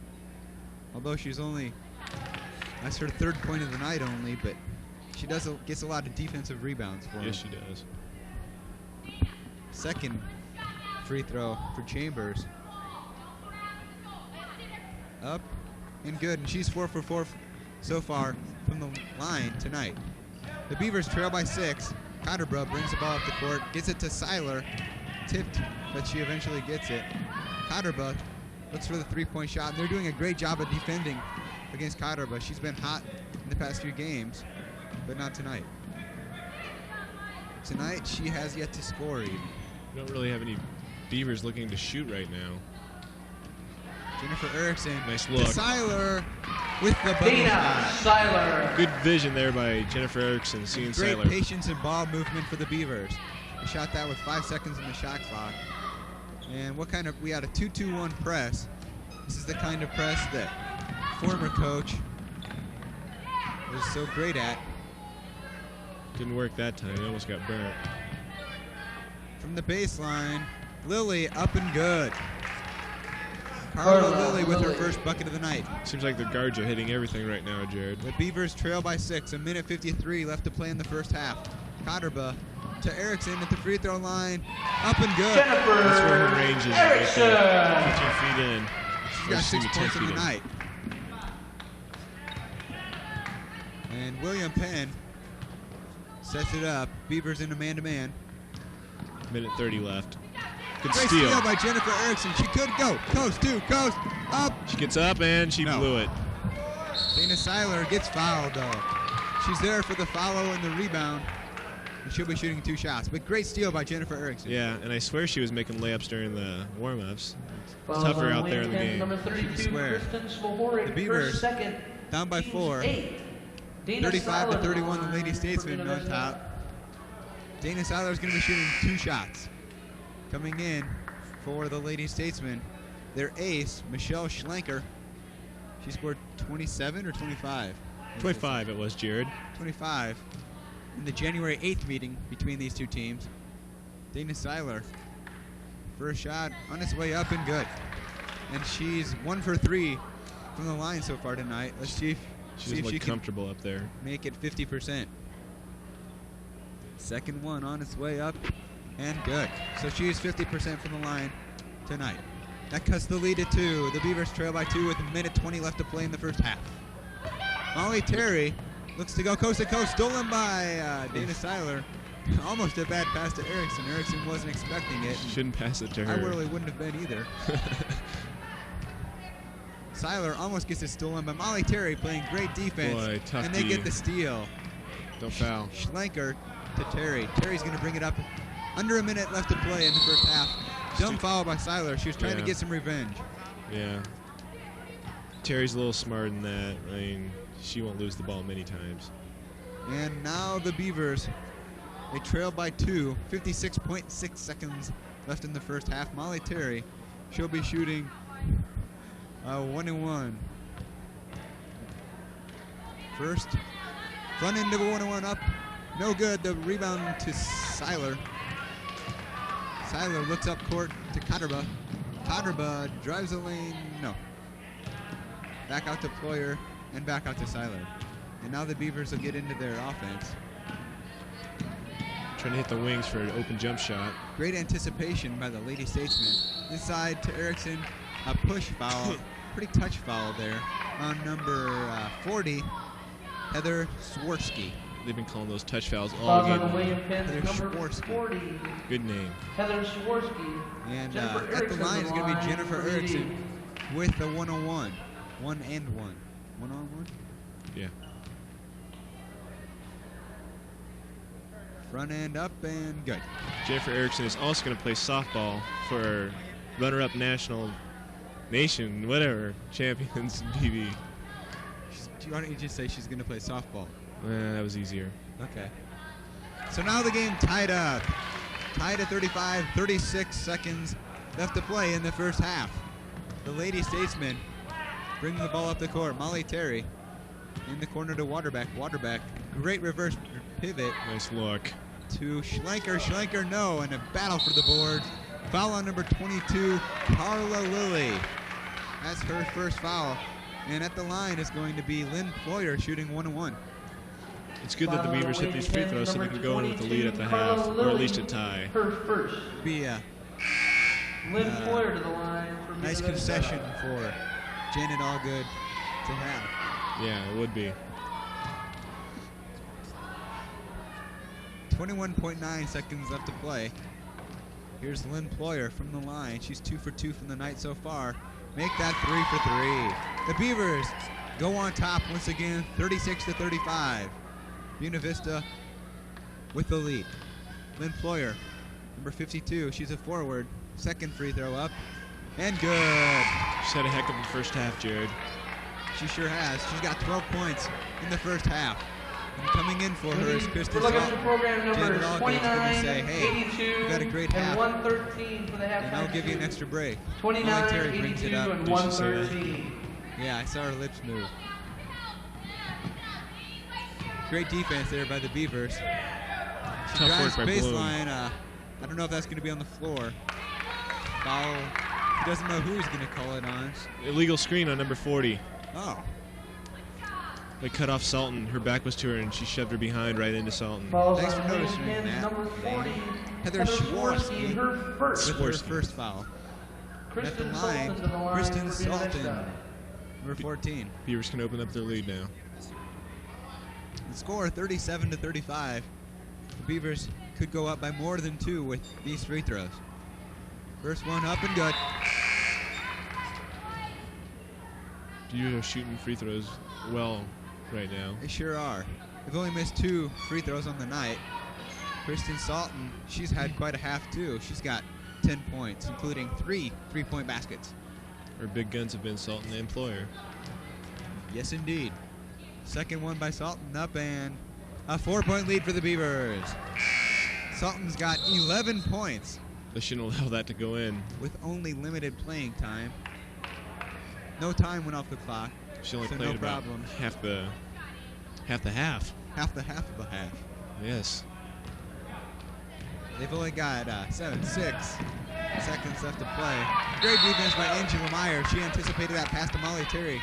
Although she's only, that's her 3rd point of the night only, but she gets a lot of defensive rebounds for Yes, them. she does. Second free throw for Chambers. Up and good, and she's 4 for 4 so far from the line tonight. The Beavers trail by 6. Cotterbrough brings the ball up the court, gets it to Seiler, tipped, but she eventually gets it. Cotterbrough looks for the 3-point shot, and they're doing a great job of defending against Cotterbrough. She's been hot in the past few games, but not tonight. Tonight, she has yet to score even. We don't really have any Beavers looking to shoot right now. Jennifer Erickson. Nice look. To Seiler with the bubble Dana shot. Seiler. Good vision there by Jennifer Erickson, seeing Great Seiler. patience and ball movement for the Beavers. They shot that with 5 seconds in the shot clock. And we had a 2-2-1 press. This is the kind of press that former coach was so great at. Didn't work that time. He almost got burnt. From the baseline, Lily up and good. Carla Lily with her first bucket of the night. Seems like the guards are hitting everything right now, Jared. The Beavers trail by 6. 1:53 left to play in the first half. Cotterba to Erickson at the free throw line. Up and good. Jennifer That's where her range is. Erickson. Right there. 15 feet in. She's Or got excuse 6 me, 10 points in feet the night. And William Penn sets it up. Beavers in a man-to-man. Minute 30 left. Good Great steal. steal by Jennifer Erickson. She could go. Coast to coast. Up. She gets up and she No. blew it. Dana Seiler gets fouled, though. She's there for the follow and the rebound. And she'll be shooting 2 shots. But great steal by Jennifer Erickson. Yeah, and I swear she was making layups during the warm-ups. It's Fouls tougher on out there in the William Penn, game. Number 32, swear. Kristen Smohoric, The Beavers first, second. down by Teams 4. 8. Dana 35 to Seiler 31, the on Lady for Statesman Buena on Vista. top. Dana Seiler is going to be shooting 2 shots. Coming in for the Lady Statesman, their ace, Michelle Schlenker. She scored 27 or 25? 25 it was, Jared. 25 in the January 8th meeting between these two teams. Dana Seiler, first shot on its way up and good. And she's 1 for 3 from the line so far tonight. Let's see if, She see doesn't if look she can comfortable up there. make it 50%. Second one on its way up and good. So she is 50% from the line tonight. That cuts the lead at 2. The Beavers trail by 2 with 1:20 left to play in the first half. Molly Terry looks to go coast to coast, stolen by Dana Seiler. Almost a bad pass to Erickson. Erickson wasn't expecting it. Shouldn't pass it to her. I really wouldn't have been either. Seiler almost gets it stolen by Molly Terry, playing great defense. Boy, tough and they D. get the steal. Don't foul. Schlenker to Terry. Terry's going to bring it up. Under a minute left to play in the first half. Dumb foul by Seiler. She was trying to get some revenge. Yeah. Terry's a little smarter than that. I mean, she won't lose the ball many times. And now the Beavers, they trail by 2. 56.6 seconds left in the first half. Molly Terry, she'll be shooting 1-1. First, front end of a 1-1 up. No good. The rebound to Seiler. Seiler looks up court to Cotterba. Cotterba drives the lane. No. Back out to Ployer and back out to Seiler. And now the Beavers will get into their offense. Trying to hit the wings for an open jump shot. Great anticipation by the Lady Statesman. Inside to Erickson. A push foul. Pretty touch foul there on number 40, Heather Swarsky. They've been calling those touch fouls all Fouls game on long. William Penn, Heather number Swarsky. 40, Good name. Heather Swarsky. And Jennifer at the Erickson line is going to be line Jennifer for the Erickson lead. with the 1-on-1. 1 and 1. 1-on-1? Yeah. Front end up and good. Jennifer Erickson is also going to play softball for runner-up nation, whatever, champions BB. Why don't you just say she's going to play softball? That was easier. Okay. So now the game tied up. Tied at 35, 36 seconds left to play in the first half. The Lady Statesmen bringing the ball up the court. Molly Terry in the corner to Waterback. Waterback, great reverse pivot Nice look. to Schlenker. Schlenker, no, and a battle for the board. Foul on number 22, Carla Lilly. That's her first foul. And at the line is going to be Lynn Ployer shooting 1-1. It's good that the Beavers hit these free throws so they can go in with the lead at the half, or at least a tie. Her first. Be a Lynn Ployer to the line for nice Buena Vista. concession for Janet Allgood to have. Yeah, it would be. 21.9 seconds left to play. Here's Lynn Ployer from the line. She's 2 for 2 from the night so far. Make that 3 for 3. The Beavers go on top once again, 36 to 35. Buena Vista with the lead. Lynn Ployer, number 52. She's a forward. Second free throw up. And good. She's had a heck of a first half, Jared. She sure has. She's got 12 points in the first half. And coming in for her is Kristen We're looking Salt. for program numbers Janet Allgood's 29, going to say, hey, 82, you got a great half, and 113 for the halftime. and I'll give you an extra break. 29, Terry brings 82, it up. and Did she say that? 113. Yeah, I saw her lips move. Great defense there by the Beavers. She Tough drives work by Bloom. baseline. I don't know if that's going to be on the floor. Foul. He doesn't know who he's going to call it on. Illegal screen on number 40. Oh. They cut off Sultan. Her back was to her, and she shoved her behind right into Sultan. Follows Thanks on for Lady noticing Penn's that. number 40. Heather Schwartz Schwartz, her first. with her Swirsky. first foul. At the Kristen line, Sultan's on the line Kristen for Buena Sultan, Vista. number 14. Beavers can open up their lead now. The score 37-35. The Beavers could go up by more than 2 with these free throws. First one up and good. Beavers are shooting free throws well right now. They sure are. They've only missed 2 free throws on the night. Kristen Sultan, she's had quite a half too. She's got 10 points, including 3 3-point baskets. Her big guns have been Sultan and Ployer. Yes, indeed. Second one by Sultan up, and a 4-point lead for the Beavers. Sultan's got 11 points They shouldn't allow that to go in. with only limited playing time. No time went off the clock. She only So played no about problem. half the half. Half the half of a half. Yes. They've only got 6 seconds left to play. Great defense by Angela Meyer. She anticipated that pass to Molly Terry.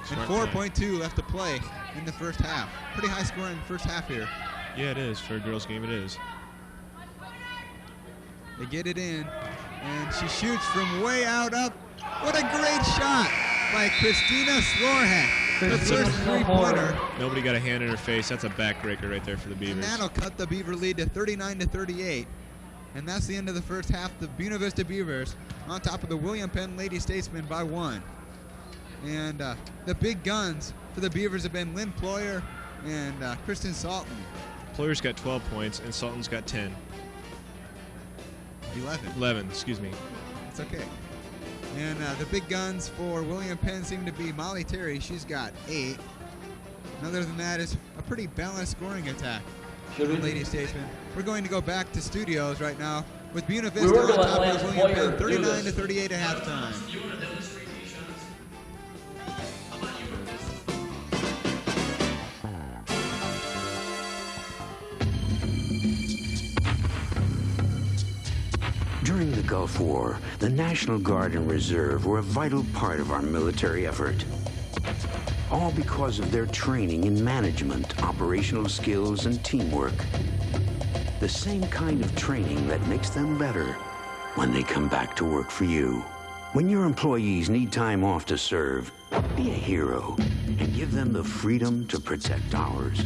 Smart And play. 4.2 left to play in the first half. Pretty high score in the first half here. Yeah, it is. For a girls' game, it is. They get it in, and she shoots from way out up. What a great shot by Christina Slorhat. The Christina first three-pointer. Slorhat. Nobody got a hand in her face. That's a backbreaker right there for the And Beavers. that'll cut the Beaver lead to 39-38. And that's the end of the first half. The Buena Vista Beavers on top of the William Penn Lady Statesmen by 1. And the big guns for the Beavers have been Lynn Ployer and Kristen Sultan. Ployer's got 12 points, and Sultan's got 10. 11, excuse me. It's okay. And the big guns for William Penn seem to be Molly Terry. She's got 8. And other than that, it's a pretty balanced scoring attack for the Lady Statesmen. We're going to go back to studios right now with Buena Vista were on gonna top let of William Ployer Penn, do this. 39-38 at halftime. During the Gulf War, the National Guard and Reserve were a vital part of our military effort. All because of their training in management, operational skills, and teamwork. The same kind of training that makes them better when they come back to work for you. When your employees need time off to serve, be a hero and give them the freedom to protect ours.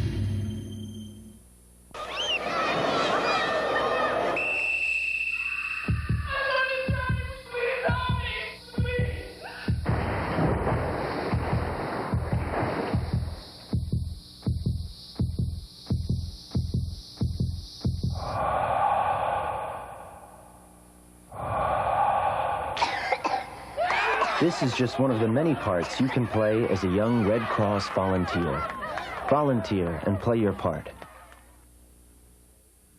This is just one of the many parts you can play as a young Red Cross volunteer. Volunteer and play your part.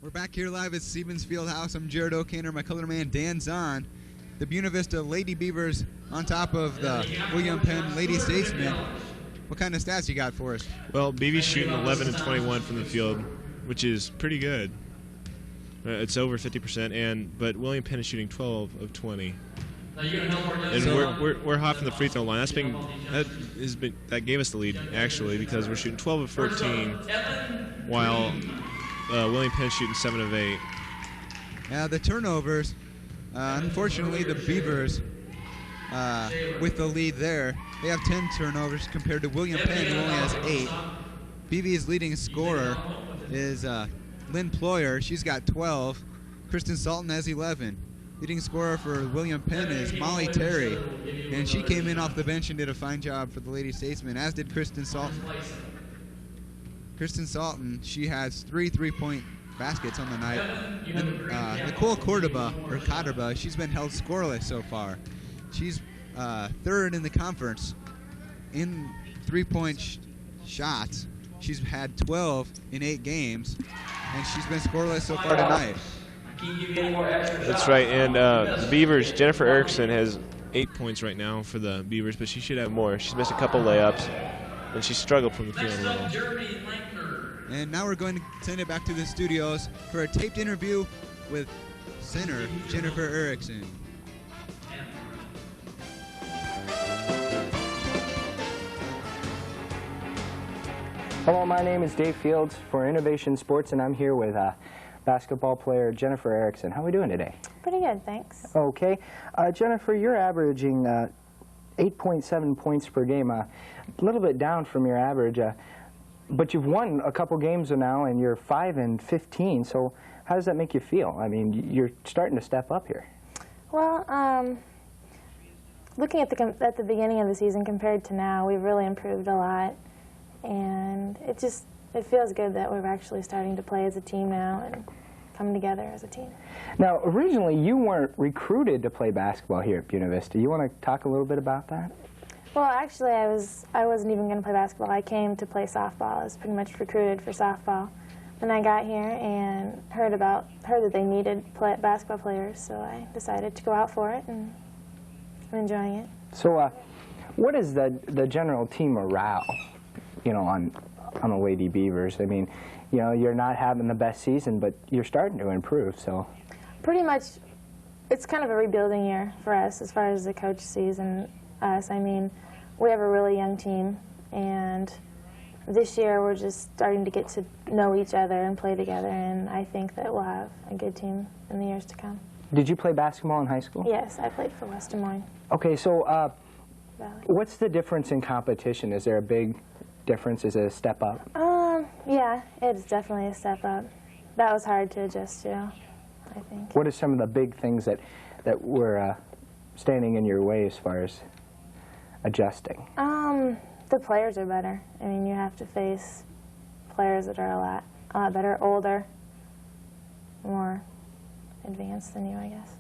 We're back here live at Siemens Fieldhouse. I'm Jared O'Kanner, my color man Dan Zahn. The Buena Vista Lady Beavers on top of the William Penn Lady Statesmen. What kind of stats you got for us? Well, BB's shooting 11 and 21 from the field, which is pretty good. It's over 50%, but William Penn is shooting 12 of 20. And we're hot from the free throw line. That gave us the lead actually, because we're shooting 12 of 14, while William Penn is shooting 7 of 8. Yeah, the turnovers. Unfortunately, the Beavers, with the lead there, they have 10 turnovers compared to William Penn, who only has 8. BV's leading scorer is Lynn Ployer. She's got 12. Kristen Sultan has 11. Leading scorer for William Penn is Molly Terry, and she came in off the bench and did a fine job for the Lady Statesmen, as did Kristen Sultan. Kristen Sultan, she has 3 3-point baskets on the night. And Nicole Cordoba, she's been held scoreless so far. She's third in the conference in three-point shots. She's had 12 in 8 games, and she's been scoreless so far tonight. That's right, and the Beavers, Jennifer Erickson has 8 points right now for the Beavers, but she should have more. She's missed a couple layups, and she struggled from the field a little. And now we're going to send it back to the studios for a taped interview with center Jennifer Erickson. Hello, my name is Dave Fields for Innovation Sports, and I'm here with basketball player Jennifer Erickson. How are we doing today? Pretty good, thanks. Okay. Jennifer, you're averaging 8.7 points per game, a little bit down from your average, but you've won a couple games now, and you're 5-15, so how does that make you feel? I mean, you're starting to step up here. Well, looking at the beginning of the season compared to now, we've really improved a lot. And it feels good that we're actually starting to play as a team now and come together as a team. Now, originally you weren't recruited to play basketball here at Buena Vista. You want to talk a little bit about that? Well, actually, I wasn't even going to play basketball. I came to play softball. I was pretty much recruited for softball. Then I got here and heard that they needed basketball players, so I decided to go out for it, and I'm enjoying it. So, what is the general team morale? You know, on the Lady Beavers. I mean, you know, you're not having the best season, but you're starting to improve, so. Pretty much, it's kind of a rebuilding year for us as far as the coach sees and us. I mean, we have a really young team, and this year we're just starting to get to know each other and play together, and I think that we'll have a good team in the years to come. Did you play basketball in high school? Yes, I played for West Des Moines. Okay, so Valley. What's the difference in competition? Is there a big difference? Is it a step up? Yeah, it's definitely a step up. That was hard to adjust to, I think. What are some of the big things that were standing in your way as far as adjusting? The players are better. I mean, you have to face players that are a lot better, older, more advanced than you, I guess.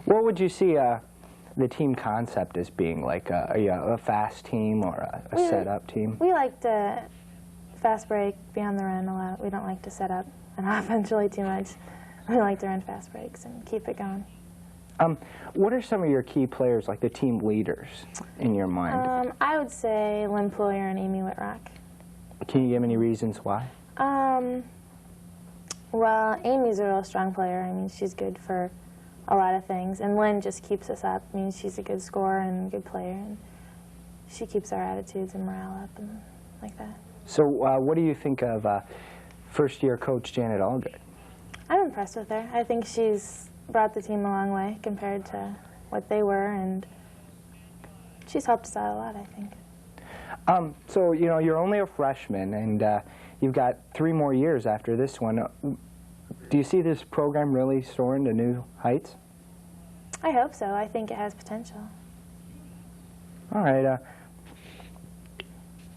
What would you see the team concept as being, like a fast team or a set-up team? We like to fast break, be on the run a lot. We don't like to set up an offense really too much. We like to run fast breaks and keep it going. What are some of your key players, like the team leaders, in your mind? I would say Lynn Ployer and Amy Whitrock. Can you give any reasons why? Well, Amy's a real strong player. I mean, she's good for a lot of things, and Lynn just keeps us up. I mean, she's a good scorer and a good player, and she keeps our attitudes and morale up and like that. So what do you think of first-year coach Janet Allgood? I'm impressed with her. I think she's brought the team a long way compared to what they were, and she's helped us out a lot, I think. So, you know, you're only a freshman, and you've got 3 more years after this one. Do you see this program really soaring to new heights? I hope so. I think it has potential. All right.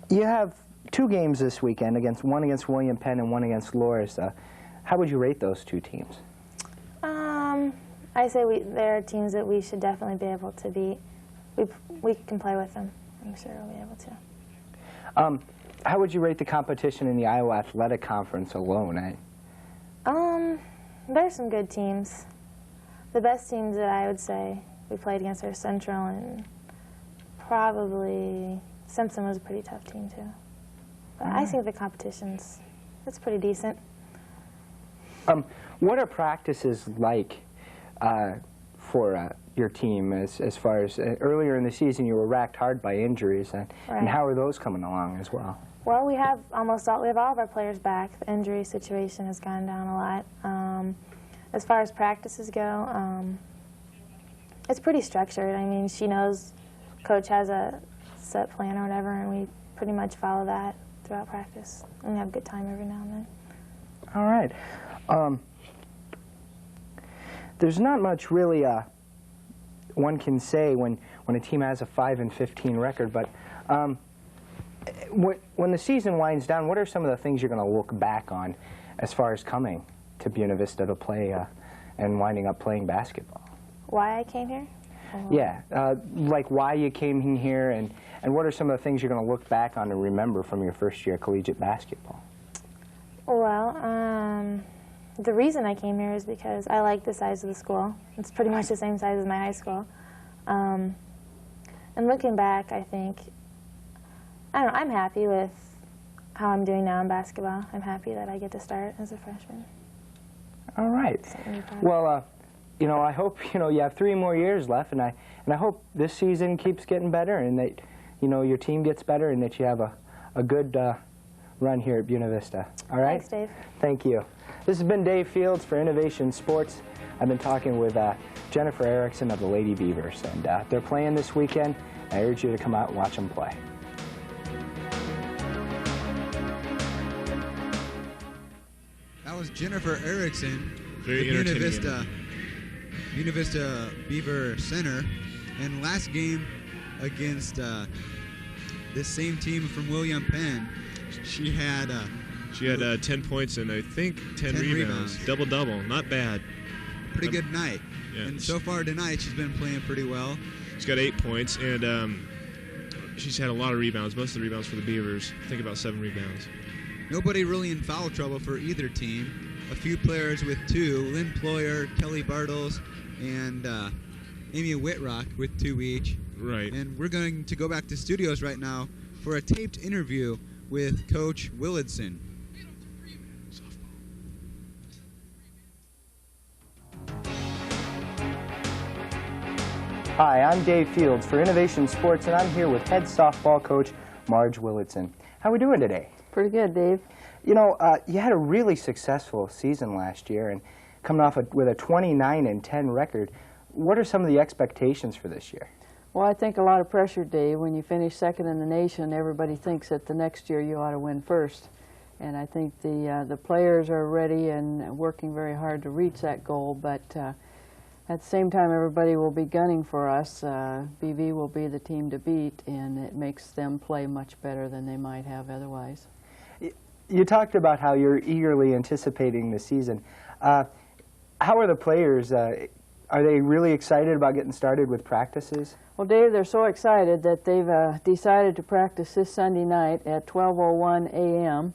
You have 2 games this weekend, one against William Penn and one against Loris. How would you rate those 2 teams? I say there are teams that we should definitely be able to beat. We can play with them. I'm sure we'll be able to. How would you rate the competition in the Iowa Athletic Conference alone? There's some good teams. The best teams that I would say we played against are Central, and probably Simpson was a pretty tough team too. But I think the it's pretty decent. What are practices like for your team as far as earlier in the season you were racked hard by injuries, and how are those coming along as well? Well, we have all of our players back. The injury situation has gone down a lot. As far as practices go, it's pretty structured. I mean, she knows Coach has a set plan or whatever, and we pretty much follow that throughout practice. And we have a good time every now and then. All right. There's not much really one can say when a team has a 5-15 record, but when the season winds down, what are some of the things you're going to look back on as far as coming to Buena Vista to play and winding up playing basketball? Why I came here? Yeah, like why you came in here, and what are some of the things you're going to look back on and remember from your first year of collegiate basketball? Well, the reason I came here is because I like the size of the school. It's pretty much the same size as my high school. And looking back, I think, I don't know, I'm happy with how I'm doing now in basketball. I'm happy that I get to start as a freshman. All right. Well, you know, I hope, you know, you have 3 more years left, and I hope this season keeps getting better, and that, you know, your team gets better, and that you have a good run here at Buena Vista. All right? Thanks, Dave. Thank you. This has been Dave Fields for Innovation Sports. I've been talking with Jennifer Erickson of the Lady Beavers, and they're playing this weekend. I urge you to come out and watch them play. That was Jennifer Erickson, Very the entertaining. Buena Vista Beaver center, and last game against this same team from William Penn, she had 10 points and I think 10 rebounds. Double-double, not bad. Pretty good night. Yeah. And so far tonight, she's been playing pretty well. She's got 8 points, and she's had a lot of rebounds. Most of the rebounds for the Beavers. I think about 7 rebounds. Nobody really in foul trouble for either team. A few players with 2, Lynn Ployer, Kelly Bartles, and Amy Whitrock with 2 each. Right. And we're going to go back to studios right now for a taped interview with Coach Willardson. Hi, I'm Dave Fields for Innovation Sports, and I'm here with head softball coach Marge Willardson. How are we doing today? Pretty good, Dave. You know, you had a really successful season last year, and coming off with a 29-10 record. What are some of the expectations for this year? Well, I think a lot of pressure, Dave. When you finish second in the nation, everybody thinks that the next year you ought to win first. And I think the players are ready and working very hard to reach that goal, but at the same time, everybody will be gunning for us. BV will be the team to beat, and it makes them play much better than they might have otherwise. You talked about how you're eagerly anticipating the season. How are the players? Are they really excited about getting started with practices? Well, Dave, they're so excited that they've decided to practice this Sunday night at 12:01 a.m.,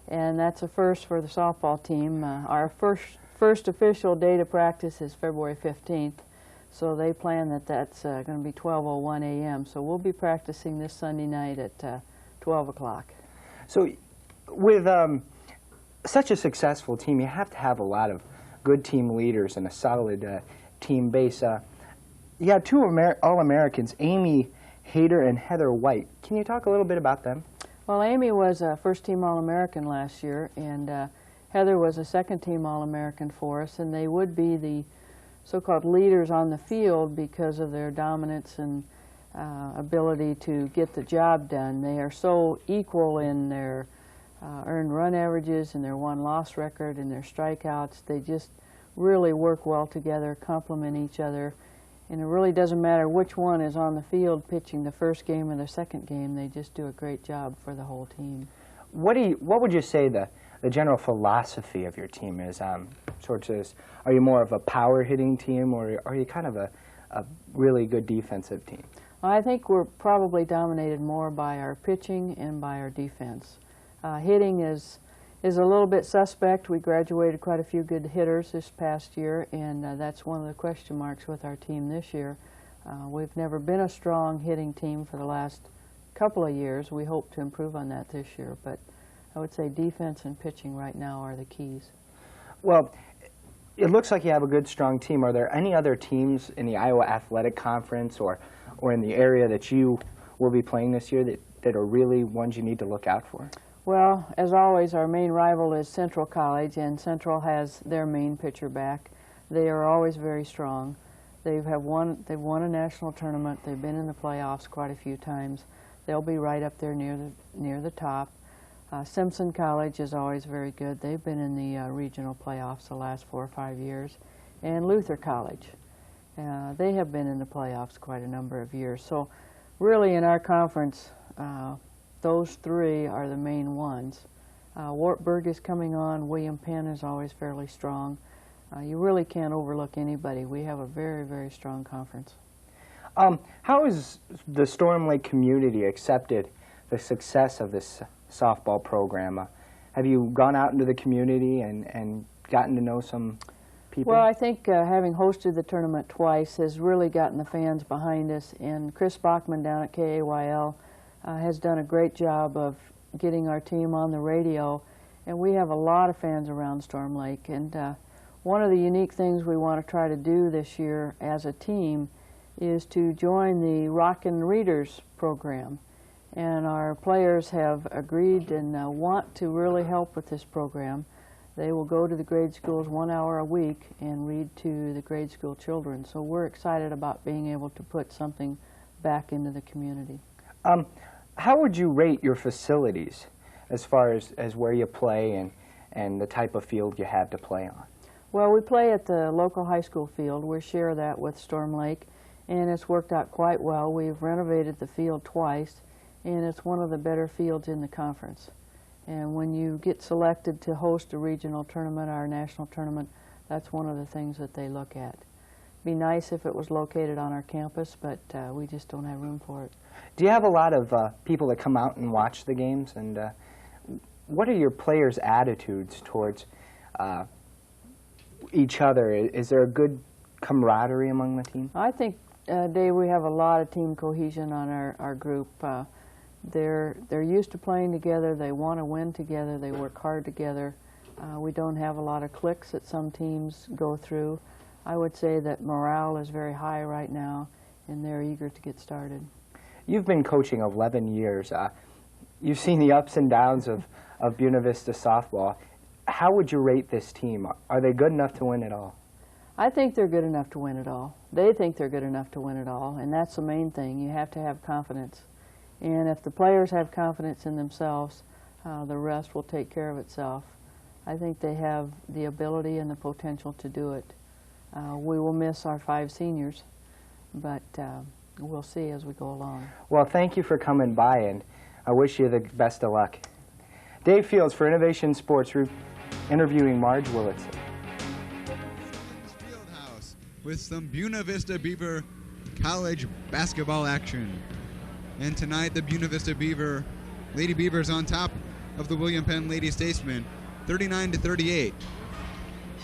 and that's a first for the softball team. Our first official day to practice is February 15th, so they plan that that's going to be 12:01 a.m. So we'll be practicing this Sunday night at 12 o'clock. So with such a successful team, you have to have a lot of good team leaders and a solid team base. You got 2 All-Americans, Amy Hayter and Heather White. Can you talk a little bit about them? Well, Amy was a first-team All-American last year, and Heather was a second-team All-American for us, and they would be the so-called leaders on the field because of their dominance and ability to get the job done. They are so equal in their earned run averages and their won-loss record and their strikeouts. They just really work well together, complement each other, and it really doesn't matter which one is on the field pitching the first game or the second game. They just do a great job for the whole team. What would you say the general philosophy of your team is? Are you more of a power hitting team, or are you kind of a really good defensive team? Well, I think we're probably dominated more by our pitching and by our defense. Hitting is a little bit suspect. We graduated quite a few good hitters this past year, and that's one of the question marks with our team this year. We've never been a strong hitting team for the last couple of years. We hope to improve on that this year, but I would say defense and pitching right now are the keys. Well, it looks like you have a good, strong team. Are there any other teams in the Iowa Athletic Conference or in the area that you will be playing this year that are really ones you need to look out for? Well, as always, our main rival is Central College, and Central has their main pitcher back. They are always very strong. They've won a national tournament. They've been in the playoffs quite a few times. They'll be right up there near the top. Simpson College is always very good. They've been in the regional playoffs the last 4 or 5 years. And Luther College, they have been in the playoffs quite a number of years. So really in our conference, those 3 are the main ones. Wartburg is coming on. William Penn is always fairly strong. You really can't overlook anybody. We have a very, very strong conference. How has the Storm Lake community accepted the success of this softball program? Have you gone out into the community and gotten to know some people? Well, I think having hosted the tournament twice has really gotten the fans behind us, and Chris Bachman down at KAYL has done a great job of getting our team on the radio, and we have a lot of fans around Storm Lake. And one of the unique things we want to try to do this year as a team is to join the Rockin' Readers program. And our players have agreed and want to really help with this program. They will go to the grade schools 1 hour a week and read to the grade school children. So we're excited about being able to put something back into the community. How would you rate your facilities as far as where you play and the type of field you have to play on? Well, we play at the local high school field. We share that with Storm Lake, and it's worked out quite well. We've renovated the field twice, and it's one of the better fields in the conference. And when you get selected to host a regional tournament or a national tournament, that's one of the things that they look at. It'd be nice if it was located on our campus, but we just don't have room for it. Do you have a lot of people that come out and watch the games? And what are your players' attitudes towards each other? Is there a good camaraderie among the team? I think, Dave, we have a lot of team cohesion on our group. They're used to playing together. They want to win together. They work hard together. We don't have a lot of cliques that some teams go through. I would say that morale is very high right now, and they're eager to get started. You've been coaching 11 years. You've seen the ups and downs of Buena Vista softball. How would you rate this team? Are they good enough to win it all? I think they're good enough to win it all. They think they're good enough to win it all, and that's the main thing. You have to have confidence. And if the players have confidence in themselves, the rest will take care of itself. I think they have the ability and the potential to do it. We will miss our 5 seniors, but we'll see as we go along. Well, thank you for coming by, and I wish you the best of luck. Dave Fields for Innovation Sports, interviewing Marge Willitson. Fieldhouse with some Buena Vista Beaver college basketball action. And tonight, the Buena Vista Beaver Lady Beavers on top of the William Penn Lady Statesmen, 39-38.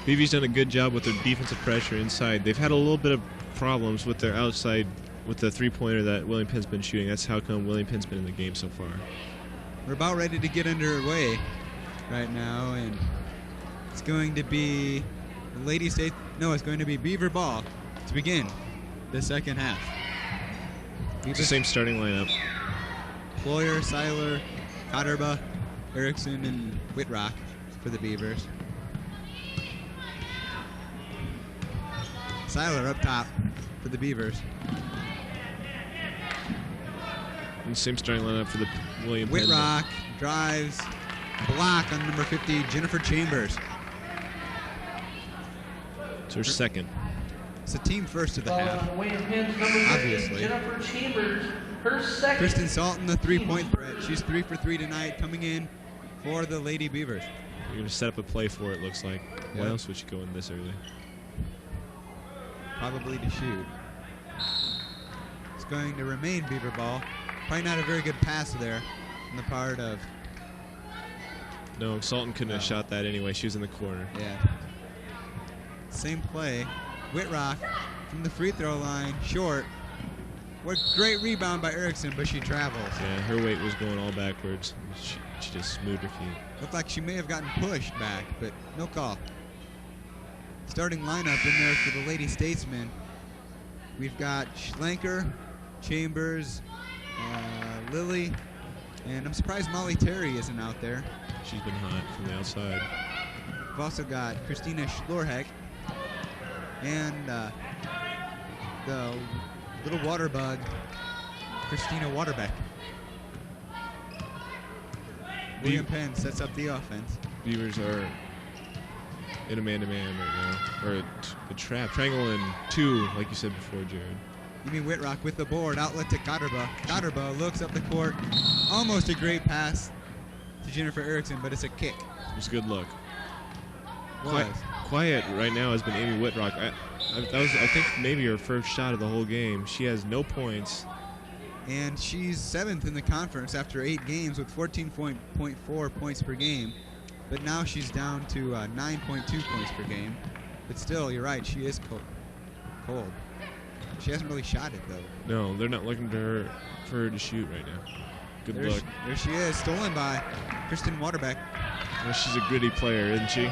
BV's done a good job with their defensive pressure inside. They've had a little bit of problems with their outside, with the three-pointer that William Penn's been shooting. That's how come William Penn's been in the game so far. We're about ready to get underway right now, and it's going to be it's going to be Beaver ball to begin the second half. It's the same starting lineup. Ployer, Seiler, Cotterba, Erickson, and Whitrock for the Beavers. Seiler up top for the Beavers. And same starting lineup for the William Penn. Whitrock drives, block on number 50, Jennifer Chambers. It's her second. It's a team first of the half, William Penn's number 50, obviously. Jennifer Chambers, her second. Kristen Salton, the three-point threat. She's 3 for 3 tonight, coming in for the Lady Beavers. You're going to set up a play for it, looks like. Why else would you go in this early? Probably to shoot. It's going to remain Beaver ball. Probably not a very good pass there on the part of... No, Salton couldn't have shot that anyway. She was in the corner. Yeah. Same play. Whitrock from the free throw line, short. What great rebound by Erickson, but she travels. Yeah, her weight was going all backwards. She just moved her feet. Looked like she may have gotten pushed back, but no call. Starting lineup in there for the Lady Statesmen. We've got Schlenker, Chambers, Lily, and I'm surprised Molly Terry isn't out there. She's been hot from the outside. We've also got Christina Schlorheck and the little water bug, Christina Waterbeck. William Penn sets up the offense. Beavers are in a man-to-man right now, or a trap, triangle and 2, like you said before, Jared. You mean Whitrock with the board, outlet to Cotterba. Cotterba looks up the court, almost a great pass to Jennifer Erickson, but it's a kick. It's a good look. Was. Quiet right now has been Amy Whitrock. That was, I think, maybe her first shot of the whole game. She has no points. And she's 7th in the conference after 8 games with 14.4 points per game. But now she's down to 9.2 points per game. But still, you're right, she is cold. She hasn't really shot it, though. No, they're not looking for her to shoot right now. Good look. There she is, stolen by Kristen Waterbeck. Well, she's a gritty player, isn't she?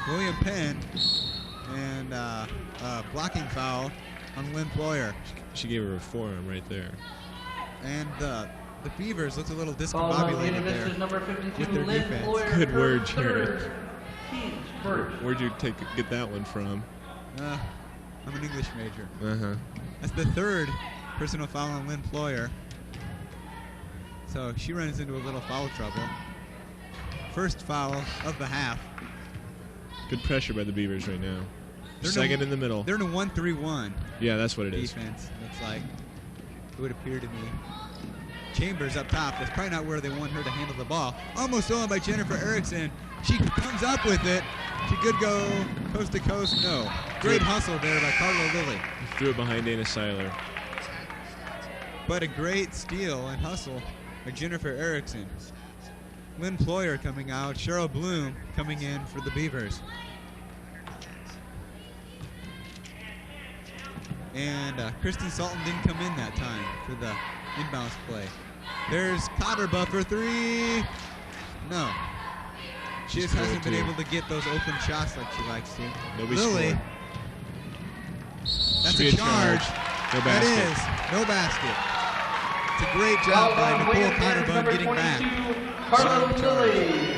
William Penn and blocking foul on Lynn Ployer. She gave her a forearm right there. And the Beavers looked a little discombobulated there number 52, with their Lynn defense. Ployer, Good word, third. Jared. Keith first. Where'd you get that one from? I'm an English major. Uh-huh. That's the 3rd personal foul on Lynn Ployer. So she runs into a little foul trouble. First foul of the half. Good pressure by the Beavers right now. They're Second in the middle. They're in a 1-3-1 Yeah, that's what it is. defense, looks like. It would appear to me. Chambers up top. That's probably not where they want her to handle the ball. Almost stolen by Jennifer Erickson. She comes up with it. She could go coast to coast. No. Great hustle there by Carla Lilly. Threw it behind Dana Seiler. But a great steal and hustle by Jennifer Erickson. Lynn Ployer coming out. Cheryl Bloom coming in for the Beavers. And Kristen Salton didn't come in that time for the inbounds play. There's Cotterbuff for 3. No. She just hasn't been able to get those open shots like she likes to. Lily. That's a charge. No basket. That is. No basket. It's a great job by Nicole Cotterbuff getting back.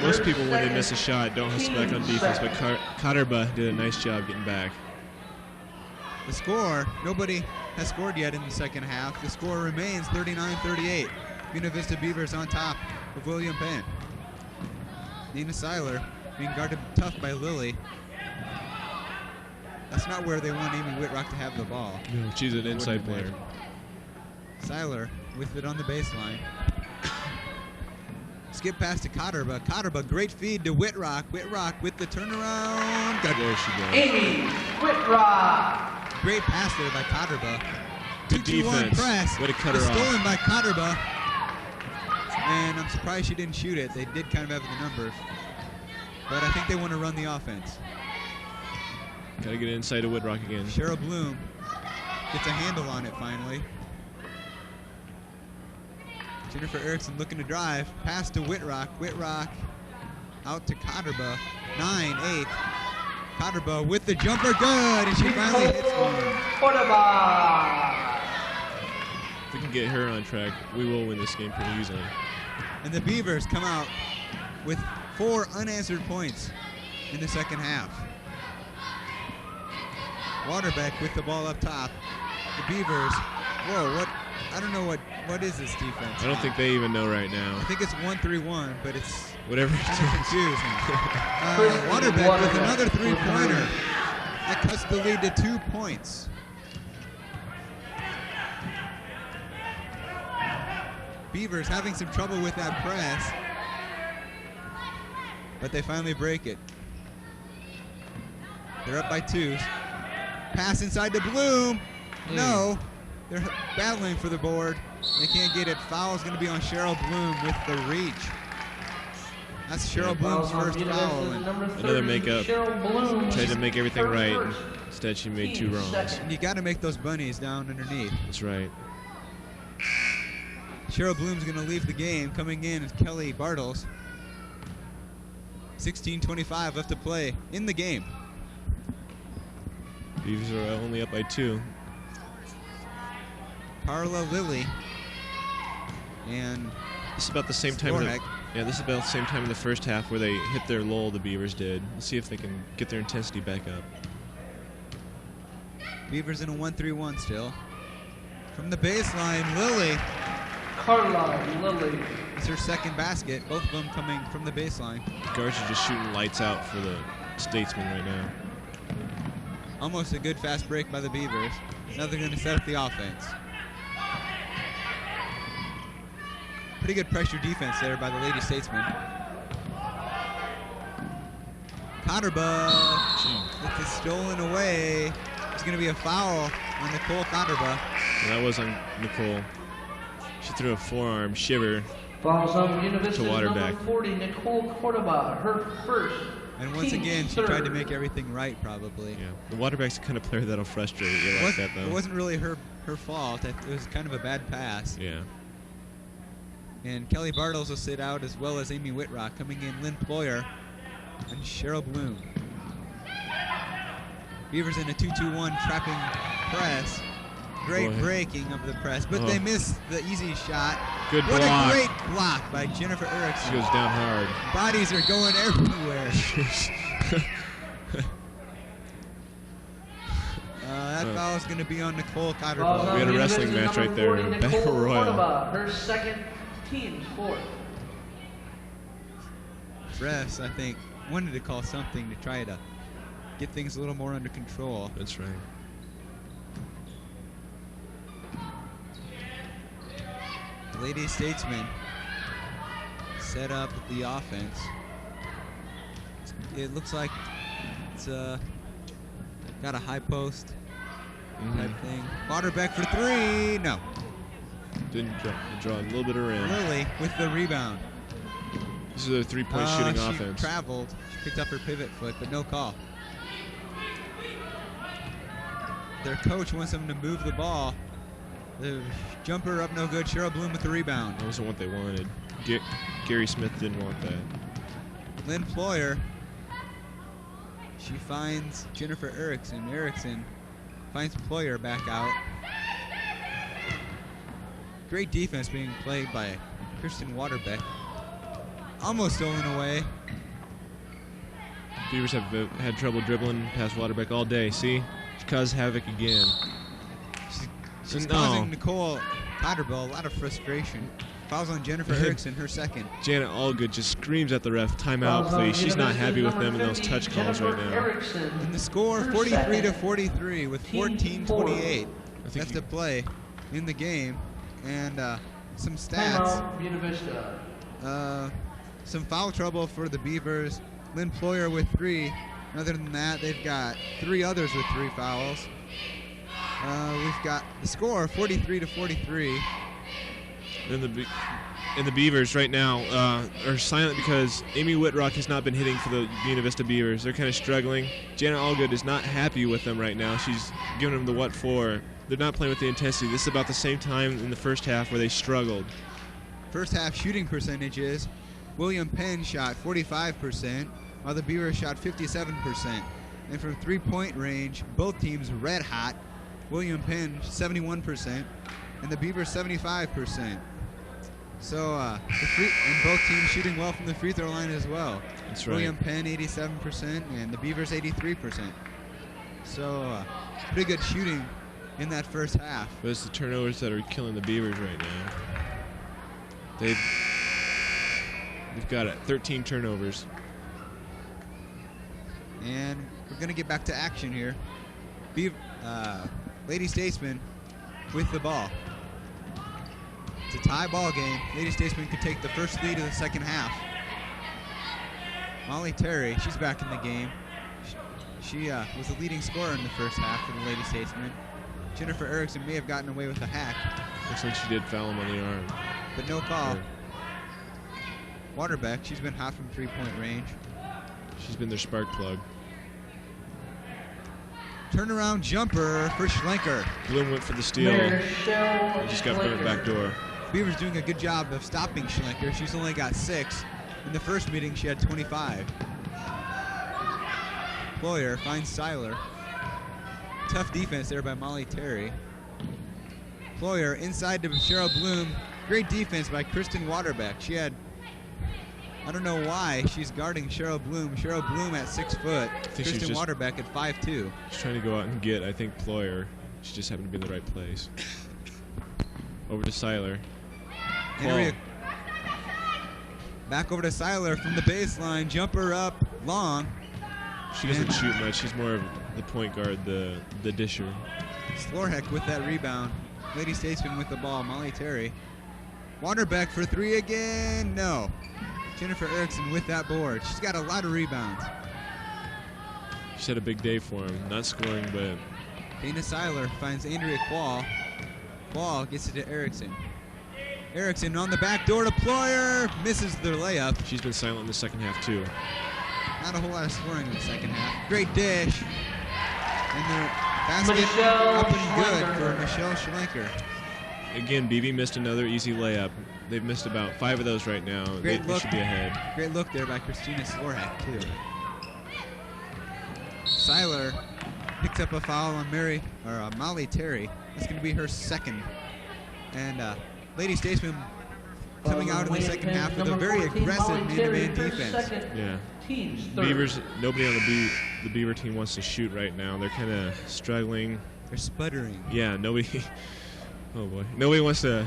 Most people, when they miss a shot, don't hustle back on defense, but Cotterbuff did a nice job getting back. The score, nobody has scored yet in the second half. The score remains 39-38. Buena Vista Beavers on top of William Penn. Nina Seiler being guarded tough by Lily. That's not where they want Amy Whitrock to have the ball. No, she's an inside player. Seiler with it on the baseline. Skip pass to Cotterbuck. Cotterbuck, great feed to Whitrock. Whitrock with the turnaround. There she goes. Amy Whitrock. Great pass there by Cotterbuck. Good 2-2-1 press. Way to cut her Stolen off. by Cotterbuck. And I'm surprised she didn't shoot it. They did kind of have the numbers. But I think they want to run the offense. Got to get inside of Whitrock again. Cheryl Bloom gets a handle on it finally. Jennifer Erickson looking to drive. Pass to Whitrock. Whitrock out to Cotterbuck. 9-8. Cotterbuck with the jumper. Good. And she finally hits one. If we can get her on track, we will win this game pretty easily. And the Beavers come out with 4 unanswered points in the second half. Waterbeck with the ball up top. The Beavers, whoa, what? I don't know what is this defense? I don't think they even know right now. I think it's 1-3-1, but it's whatever. kind of confusing. Waterbeck with another 3-pointer. That cuts the lead to 2 points. Beavers having some trouble with that press, but they finally break it. They're up by 2. Pass inside to Bloom. No. They're battling for the board. They can't get it. Foul is going to be on Cheryl Bloom with the reach. That's Cheryl Bloom's first foul. Another makeup. Tried to make everything right. Instead, she made 2 wrongs. And you got to make those bunnies down underneath. That's right. Cheryl Bloom's going to leave the game. Coming in is Kelly Bartles. 16:25 left to play in the game. Beavers are only up by 2. Carla Lilly and this is about the same time. This is about the same time in the first half where they hit their lull. The Beavers did. Let's see if they can get their intensity back up. Beavers in a 1-3-1 still. From the baseline, Lilly. Carla Lilly. It's her second basket. Both of them coming from the baseline. Guards are just shooting lights out for the Statesmen right now. Almost a good fast break by the Beavers. Now they're going to set up the offense. Pretty good pressure defense there by the Lady Statesman. Cotterba gets it stolen away. It's going to be a foul on Nicole Cotterba. Yeah, that was on Nicole. She threw a forearm shiver Fouls on Buena Vista to Waterbeck. number 40, Nicole Cordoba, her first. And once team's again, she third. tried to make everything right, probably. Yeah, the Waterbeck's the kind of player that'll frustrate you like that, though. It wasn't really her fault. It was kind of a bad pass. Yeah. And Kelly Bartles will sit out, as well as Amy Whitrock. Coming in, Lynn Ployer and Cheryl Bloom. Beavers in a 2-2-1 trapping press. Great breaking of the press, but they missed the easy shot. Good what block. a great block by Jennifer Erickson. She goes down hard. Bodies are going everywhere. That foul is going to be on Nicole Cotterba. We had a wrestling match right there. Battle Royal. Cordoba, her second, team's fourth. Refs, I think, wanted to call something to try to get things a little more under control. That's right. Lady Statesman set up the offense. It looks like it's got a high post type thing. Waterbeck for three. No. Didn't draw a little bit of rim. Lily with the rebound. This is a three-point shooting she offense. Traveled. She picked up her pivot foot, but no call. Their coach wants them to move the ball. The jumper up no good. Cheryl Bloom with the rebound. That wasn't what they wanted. Gary Smith didn't want that. Lynn Ployer. She finds Jennifer Erickson. Erickson finds Ployer back out. Great defense being played by Kristen Waterbeck. Almost stolen away. Beavers have had trouble dribbling past Waterbeck all day. See? She caused havoc again. She's causing Nicole Cotterba a lot of frustration. Fouls on Jennifer Erickson, her second. Janet Allgood just screams at the ref, timeout, please. She's not happy with them in those touch calls right now. And the score, 43-43 with 14:28 left to play in the game. And some stats. Buena Vista. Some foul trouble for the Beavers. Lynn Ployer with 3. Other than that, they've got 3 others with 3 fouls. We've got the score, 43-43. And the Beavers right now are silent because Amy Whitrock has not been hitting for the Buena Vista Beavers. They're kind of struggling. Janet Allgood is not happy with them right now. She's giving them the what for. They're not playing with the intensity. This is about the same time in the first half where they struggled. First half shooting percentages. William Penn shot 45%, while the Beavers shot 57%. And from three-point range, both teams red hot. William Penn 71%, and the Beavers 75%. So, and both teams shooting well from the free throw line as well. That's right. William Penn 87%, and the Beavers 83%. So, pretty good shooting in that first half. But it's the turnovers that are killing the Beavers right now. They've got 13 turnovers. And we're going to get back to action here. Lady Statesman with the ball. It's a tie ball game. Lady Statesman could take the first lead of the second half. Molly Terry, she's back in the game. She was the leading scorer in the first half for the Lady Statesman. Jennifer Erickson may have gotten away with a hack. Looks like she did foul him on the arm. But no call. Waterbeck, she's been hot from three-point range. She's been their spark plug. Turnaround jumper for Schlenker. Bloom went for the steal. He just got burnt back door. Beavers doing a good job of stopping Schlenker. She's only got 6. In the first meeting, she had 25. Ployer finds Seiler. Tough defense there by Molly Terry. Ployer inside to Cheryl Bloom. Great defense by Kristen Waterbeck. She had, I don't know why, she's guarding Cheryl Bloom. Cheryl Bloom at 6 foot. Kristen Waterbeck at 5'2". She's trying to go out and get, I think, Ployer. She just happened to be in the right place. Over to Seiler. Back over to Seiler from the baseline. Jumper up, long. She doesn't shoot much. She's more of the point guard, the disher. Slorheck with that rebound. Lady Statesman with the ball. Molly Terry. Waterbeck for three again. No. Jennifer Erickson with that board. She's got a lot of rebounds. She's had a big day for him. Not scoring, but... Dana Seiler finds Andrea Quall. Quall gets it to Erickson. Erickson on the back door to Ployer. Misses the layup. She's been silent in the second half, too. Not a whole lot of scoring in the second half. Great dish. And the basket Michelle up and good Schlenker. for Michelle Schlenker. Again, BB missed another easy layup. They've missed about 5 of those right now. They should be ahead. Great look there by Christina Slorhack, too. Seiler picks up a foul on Molly Terry. That's going to be her second. And Lady Statesman coming out in the second half with a very aggressive man-to-man defense. Yeah. Team's third. Beavers, nobody on the Beaver team wants to shoot right now. They're kind of struggling. They're sputtering. Yeah, nobody. Oh boy, nobody wants to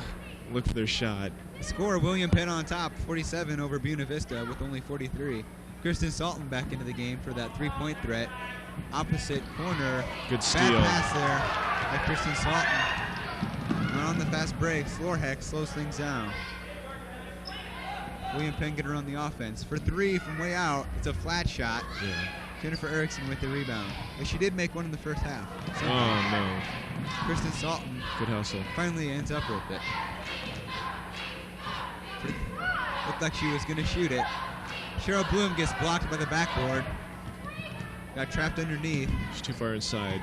look for their shot. Score, William Penn on top, 47 over Buena Vista with only 43. Kristen Salton back into the game for that three-point threat. Opposite corner. Good steal. Bad pass there by Kristen Salton. And on the fast break, Slorhack slows things down. William Penn get her on the offense. For three from way out, it's a flat shot. Yeah. Jennifer Erickson with the rebound. But she did make one in the first half. So Oh no. Kristen Salton Good hustle. finally ends up with it. Looked like she was going to shoot it. Cheryl Bloom gets blocked by the backboard. Got trapped underneath. She's too far inside.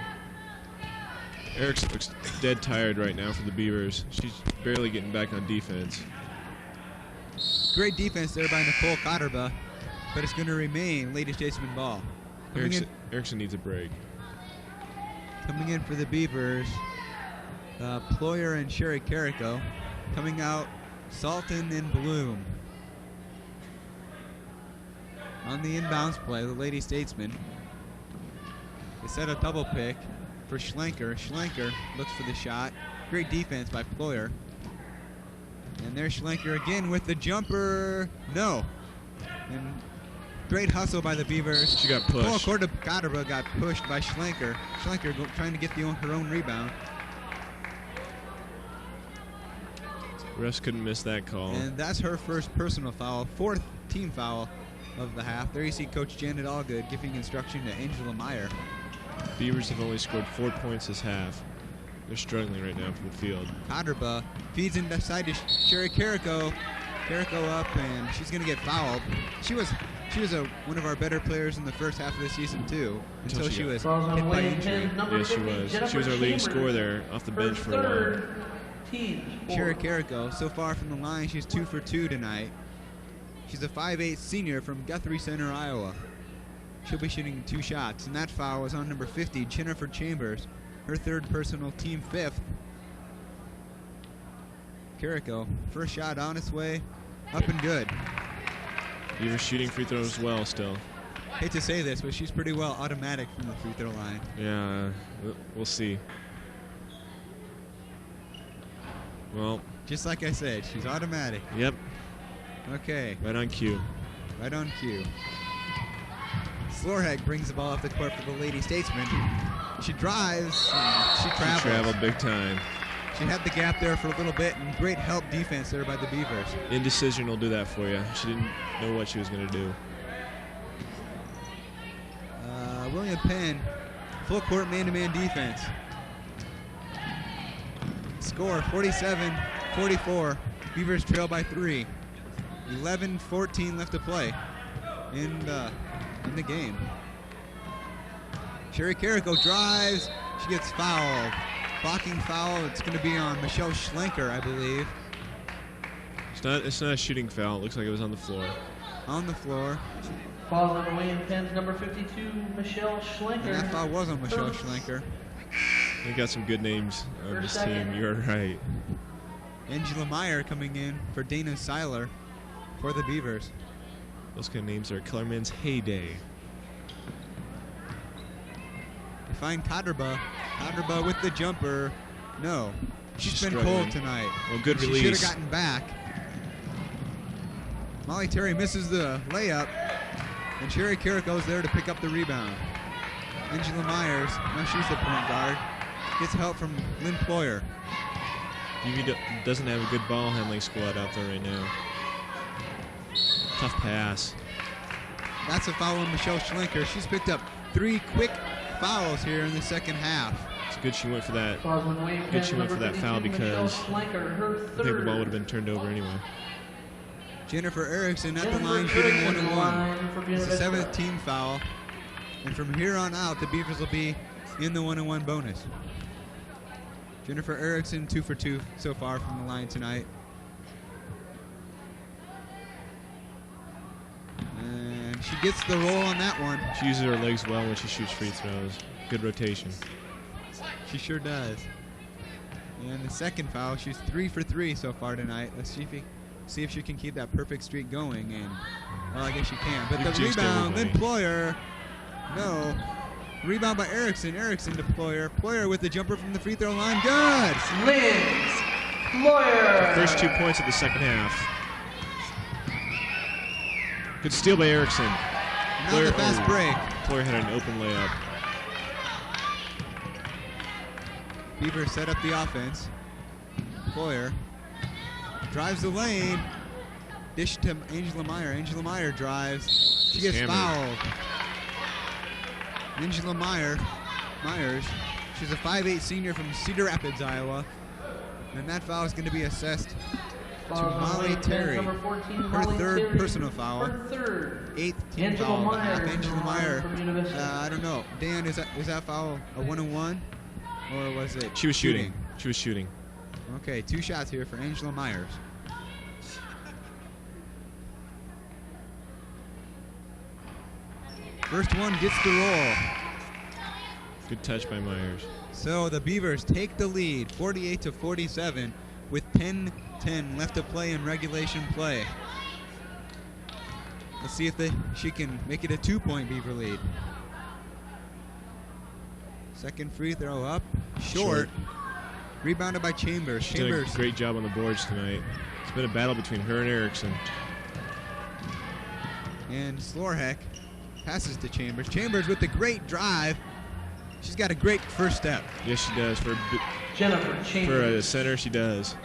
Erickson looks dead tired right now for the Beavers. She's barely getting back on defense. Great defense there by Nicole Cotterba, but it's going to remain Lady Statesman ball. Erickson needs a break. Coming in for the Beavers, Ployer and Sherry Carrico. Coming out, Salton and Bloom. On the inbounds play, the Lady Statesman. They set a double pick for Schlenker. Schlenker looks for the shot. Great defense by Ployer. And there's Schlenker again with the jumper. No. And great hustle by the Beavers. She got pushed. Cotterba got pushed by Schlenker. Schlenker trying to get her own rebound. Refs couldn't miss that call. And that's her first personal foul, fourth team foul of the half. There you see Coach Janet Allgood giving instruction to Angela Meyer. Beavers have only scored 4 points this half. They're struggling right now from the field. Cotterba feeds inside to Sherry Carrico. Carrico up, and she's going to get fouled. She was one of our better players in the first half of the season too, until she was hit by injury. Yes, she was. She was our leading scorer there off the bench for a while. Sherry Carrico, so far from the line, she's 2 for 2 tonight. She's a 5'8" senior from Guthrie Center, Iowa. She'll be shooting 2 shots, and that foul was on number 50, Jennifer Chambers, her third personal, team 5th. Carrico, first shot on its way, up and good. Beavers shooting free throws well still. Hate to say this, but she's pretty well automatic from the free throw line. Yeah, we'll see. Well, just like I said, she's automatic. Yep. Okay. Right on cue. Right on cue. Slorhack brings the ball off the court for the Lady Statesman. She drives, and she travels. She traveled big time. She had the gap there for a little bit, and great help defense there by the Beavers. Indecision will do that for you. She didn't know what she was going to do. William Penn, full court man-to-man defense. Score 47-44. Beavers trail by 3. 11-14 left to play in the game. Sherry Carrico drives. She gets fouled. Blocking foul. It's going to be on Michelle Schlenker, I believe. It's not a shooting foul. It looks like it was on the floor. On the floor. Foul on William Penn's number 52, Michelle Schlenker. And that foul was on Michelle Schlenker. They got some good names on this team. You're right. Angela Meyer coming in for Dana Seiler for the Beavers. Those kind of names are Kellerman's heyday. They find Cotterba. Cotterba with the jumper. No. She's been struggling. cold tonight. Well, good She release. should have gotten back. Molly Terry misses the layup, and Sherry Carrico's there to pick up the rebound. Angela Myers, now she's the point guard, gets help from Lynn Ployer. UV doesn't have a good ball handling squad out there right now. Tough pass. That's a foul on Michelle Schlenker. She's picked up 3 quick fouls here in the second half. It's good she went for that. Good she went for that foul because I think the ball would have been turned over anyway. Jennifer Erickson at the line shooting 1-1. It's the 7th team foul. And from here on out, the Beavers will be in the 1-1 bonus. Jennifer Erickson 2 for 2 so far from the line tonight. And she gets the roll on that one. She uses her legs well when she shoots free throws. Good rotation. She sure does. And the second foul, she's 3 for 3 so far tonight. Let's see if she can keep that perfect streak going. And well, I guess she can. But the rebound, Lynn Ployer. No. Rebound by Erickson. Erickson to Ployer. Ployer with the jumper from the free throw line. Good. Lynn Ployer. First 2 points of the second half. Good steal by Erickson. Now the fast break. Ployer had an open layup. Beavers set up the offense. Ployer drives the lane. Dish to Angela Meyer. Angela Meyer drives. She gets fouled. Angela Myers, she's a 5'8" senior from Cedar Rapids, Iowa. And that foul is going to be assessed to Molly Terry. Her 3rd personal foul. 8th team foul. Angela Meyer. I don't know. Dan, is that foul a 1-on-1? Or was it? She was shooting. She was shooting. Okay, 2 shots here for Angela Myers. First one gets the roll. Good touch by Myers. So the Beavers take the lead, 48-47, with 10-10 left to play in regulation play. Let's see if she can make it a 2-point Beaver lead. Second free throw up, short. Rebounded by Chambers. She's done a great job on the boards tonight. It's been a battle between her and Erickson. And Slorheck passes to Chambers. Chambers with the great drive. She's got a great first step. Yes, she does. For Chambers. A center, she does.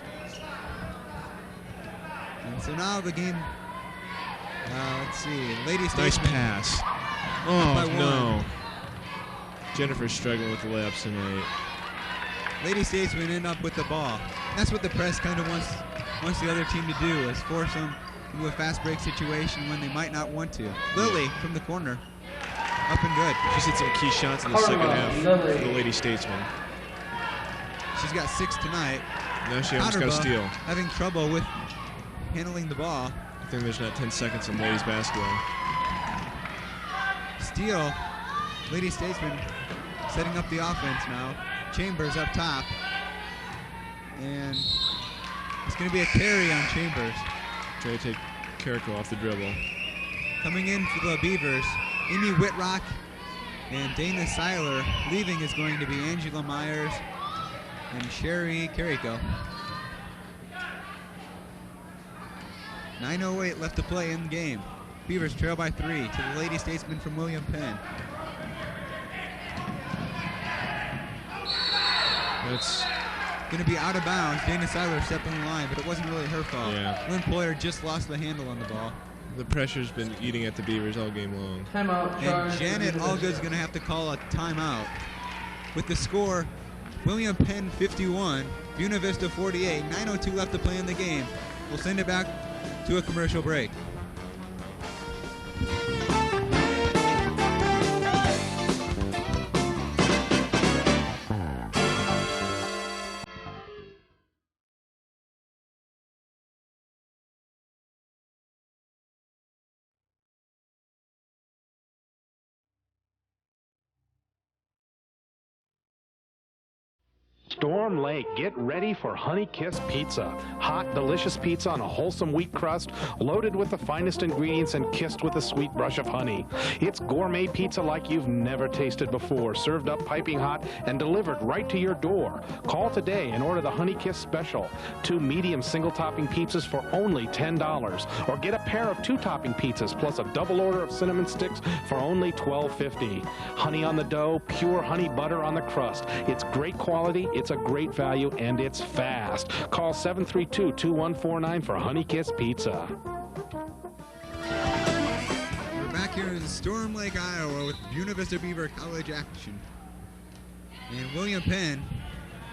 And so now the game, let's see, Lady Statesman. Nice pass. Oh, no. Jennifer's struggling with the layups tonight. Lady Statesman end up with the ball. That's what the press kind of wants the other team to do, is force them into a fast break situation when they might not want to. Lily from the corner, up and good. She's hit some key shots in the second half for the Lady Statesman. She's got 6 tonight. Now she almost got a steal. Having trouble with handling the ball. I think there's not 10 seconds in ladies basketball. Steal. Lady Statesman setting up the offense now. Chambers up top. And it's going to be a carry on Chambers. Try to take Carrico off the dribble. Coming in for the Beavers, Amy Whitrock and Dana Seiler. Leaving is going to be Angela Myers and Sherry Carrico. 9:08 left to play in the game. Beavers trail by 3 to the Lady Statesman from William Penn. That's going to be out of bounds. Dana Seiler stepped on the line, but it wasn't really her fault. Yeah. Lynn Ployer just lost the handle on the ball. The pressure's been eating at the Beavers all game long. Timeout. And Janet Allgood's going to have to call a timeout. With the score, William Penn 51, Buena Vista 48, 9:02 left to play in the game. We'll send it back to a commercial break. Storm Lake, get ready for Honey Kiss Pizza. Hot, delicious pizza on a wholesome wheat crust, loaded with the finest ingredients and kissed with a sweet brush of honey. It's gourmet pizza like you've never tasted before, served up piping hot and delivered right to your door. Call today and order the Honey Kiss Special. 2 medium single-topping pizzas for only $10. Or get a pair of 2-topping pizzas plus a double order of cinnamon sticks for only $12.50. Honey on the dough, pure honey butter on the crust. It's great quality, it's a a great value, and it's fast. Call 732-2149 for Honey Kiss Pizza. We're back here in Storm Lake, Iowa with Buena Vista Beaver College action. And William Penn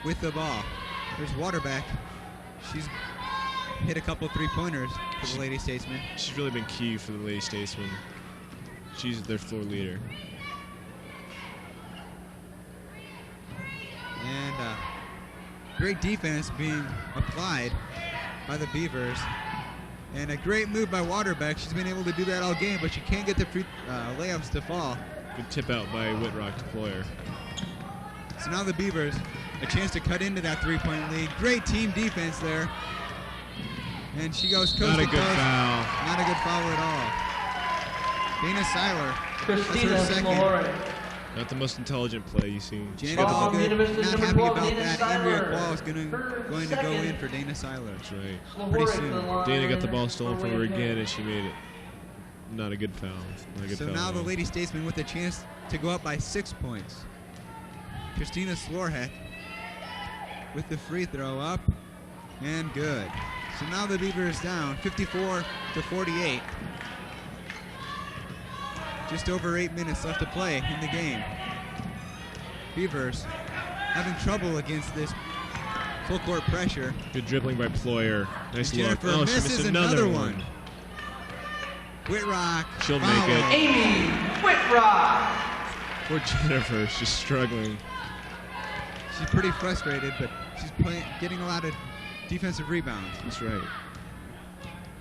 with the ball. There's Waterbeck. She's hit a couple three-pointers for the Lady Statesmen. She's really been key for the Lady Statesmen. She's their floor leader. And great defense being applied by the Beavers. And a great move by Waterbeck. She's been able to do that all game, but she can't get the free layups to fall. Good tip out by Whitrock to Ployer. So now the Beavers, a chance to cut into that three-point lead. Great team defense there. And she goes coast Not to a good coast. foul. Not a good foul at all. Dana Seiler. Christina That's her second. Flore. Not the most intelligent play you've seen. Janet Oh, is Buena Vista's not number happy 12, about Dana that. Seiler. Andrea Quall is going Her to go second. in for Dana Seiler. That's right. Pretty Slahorek soon. to the line Dana got the ball stolen for from her William again, Penn. and she made it. Not a good foul. Not a good So foul now at the all. Lady Statesmen with a chance to go up by 6 points. Christina Slorheck with the free throw up and good. So now the Beavers down 54-48. Just over 8 minutes left to play in the game. Beavers having trouble against this full court pressure. Good dribbling by Ployer. Nice look. Jennifer Oh, she misses missed another one. one. Whitrock. She'll make foul. it. Amy Whitrock. Poor Jennifer, she's struggling. She's pretty frustrated, but she's getting a lot of defensive rebounds. That's right.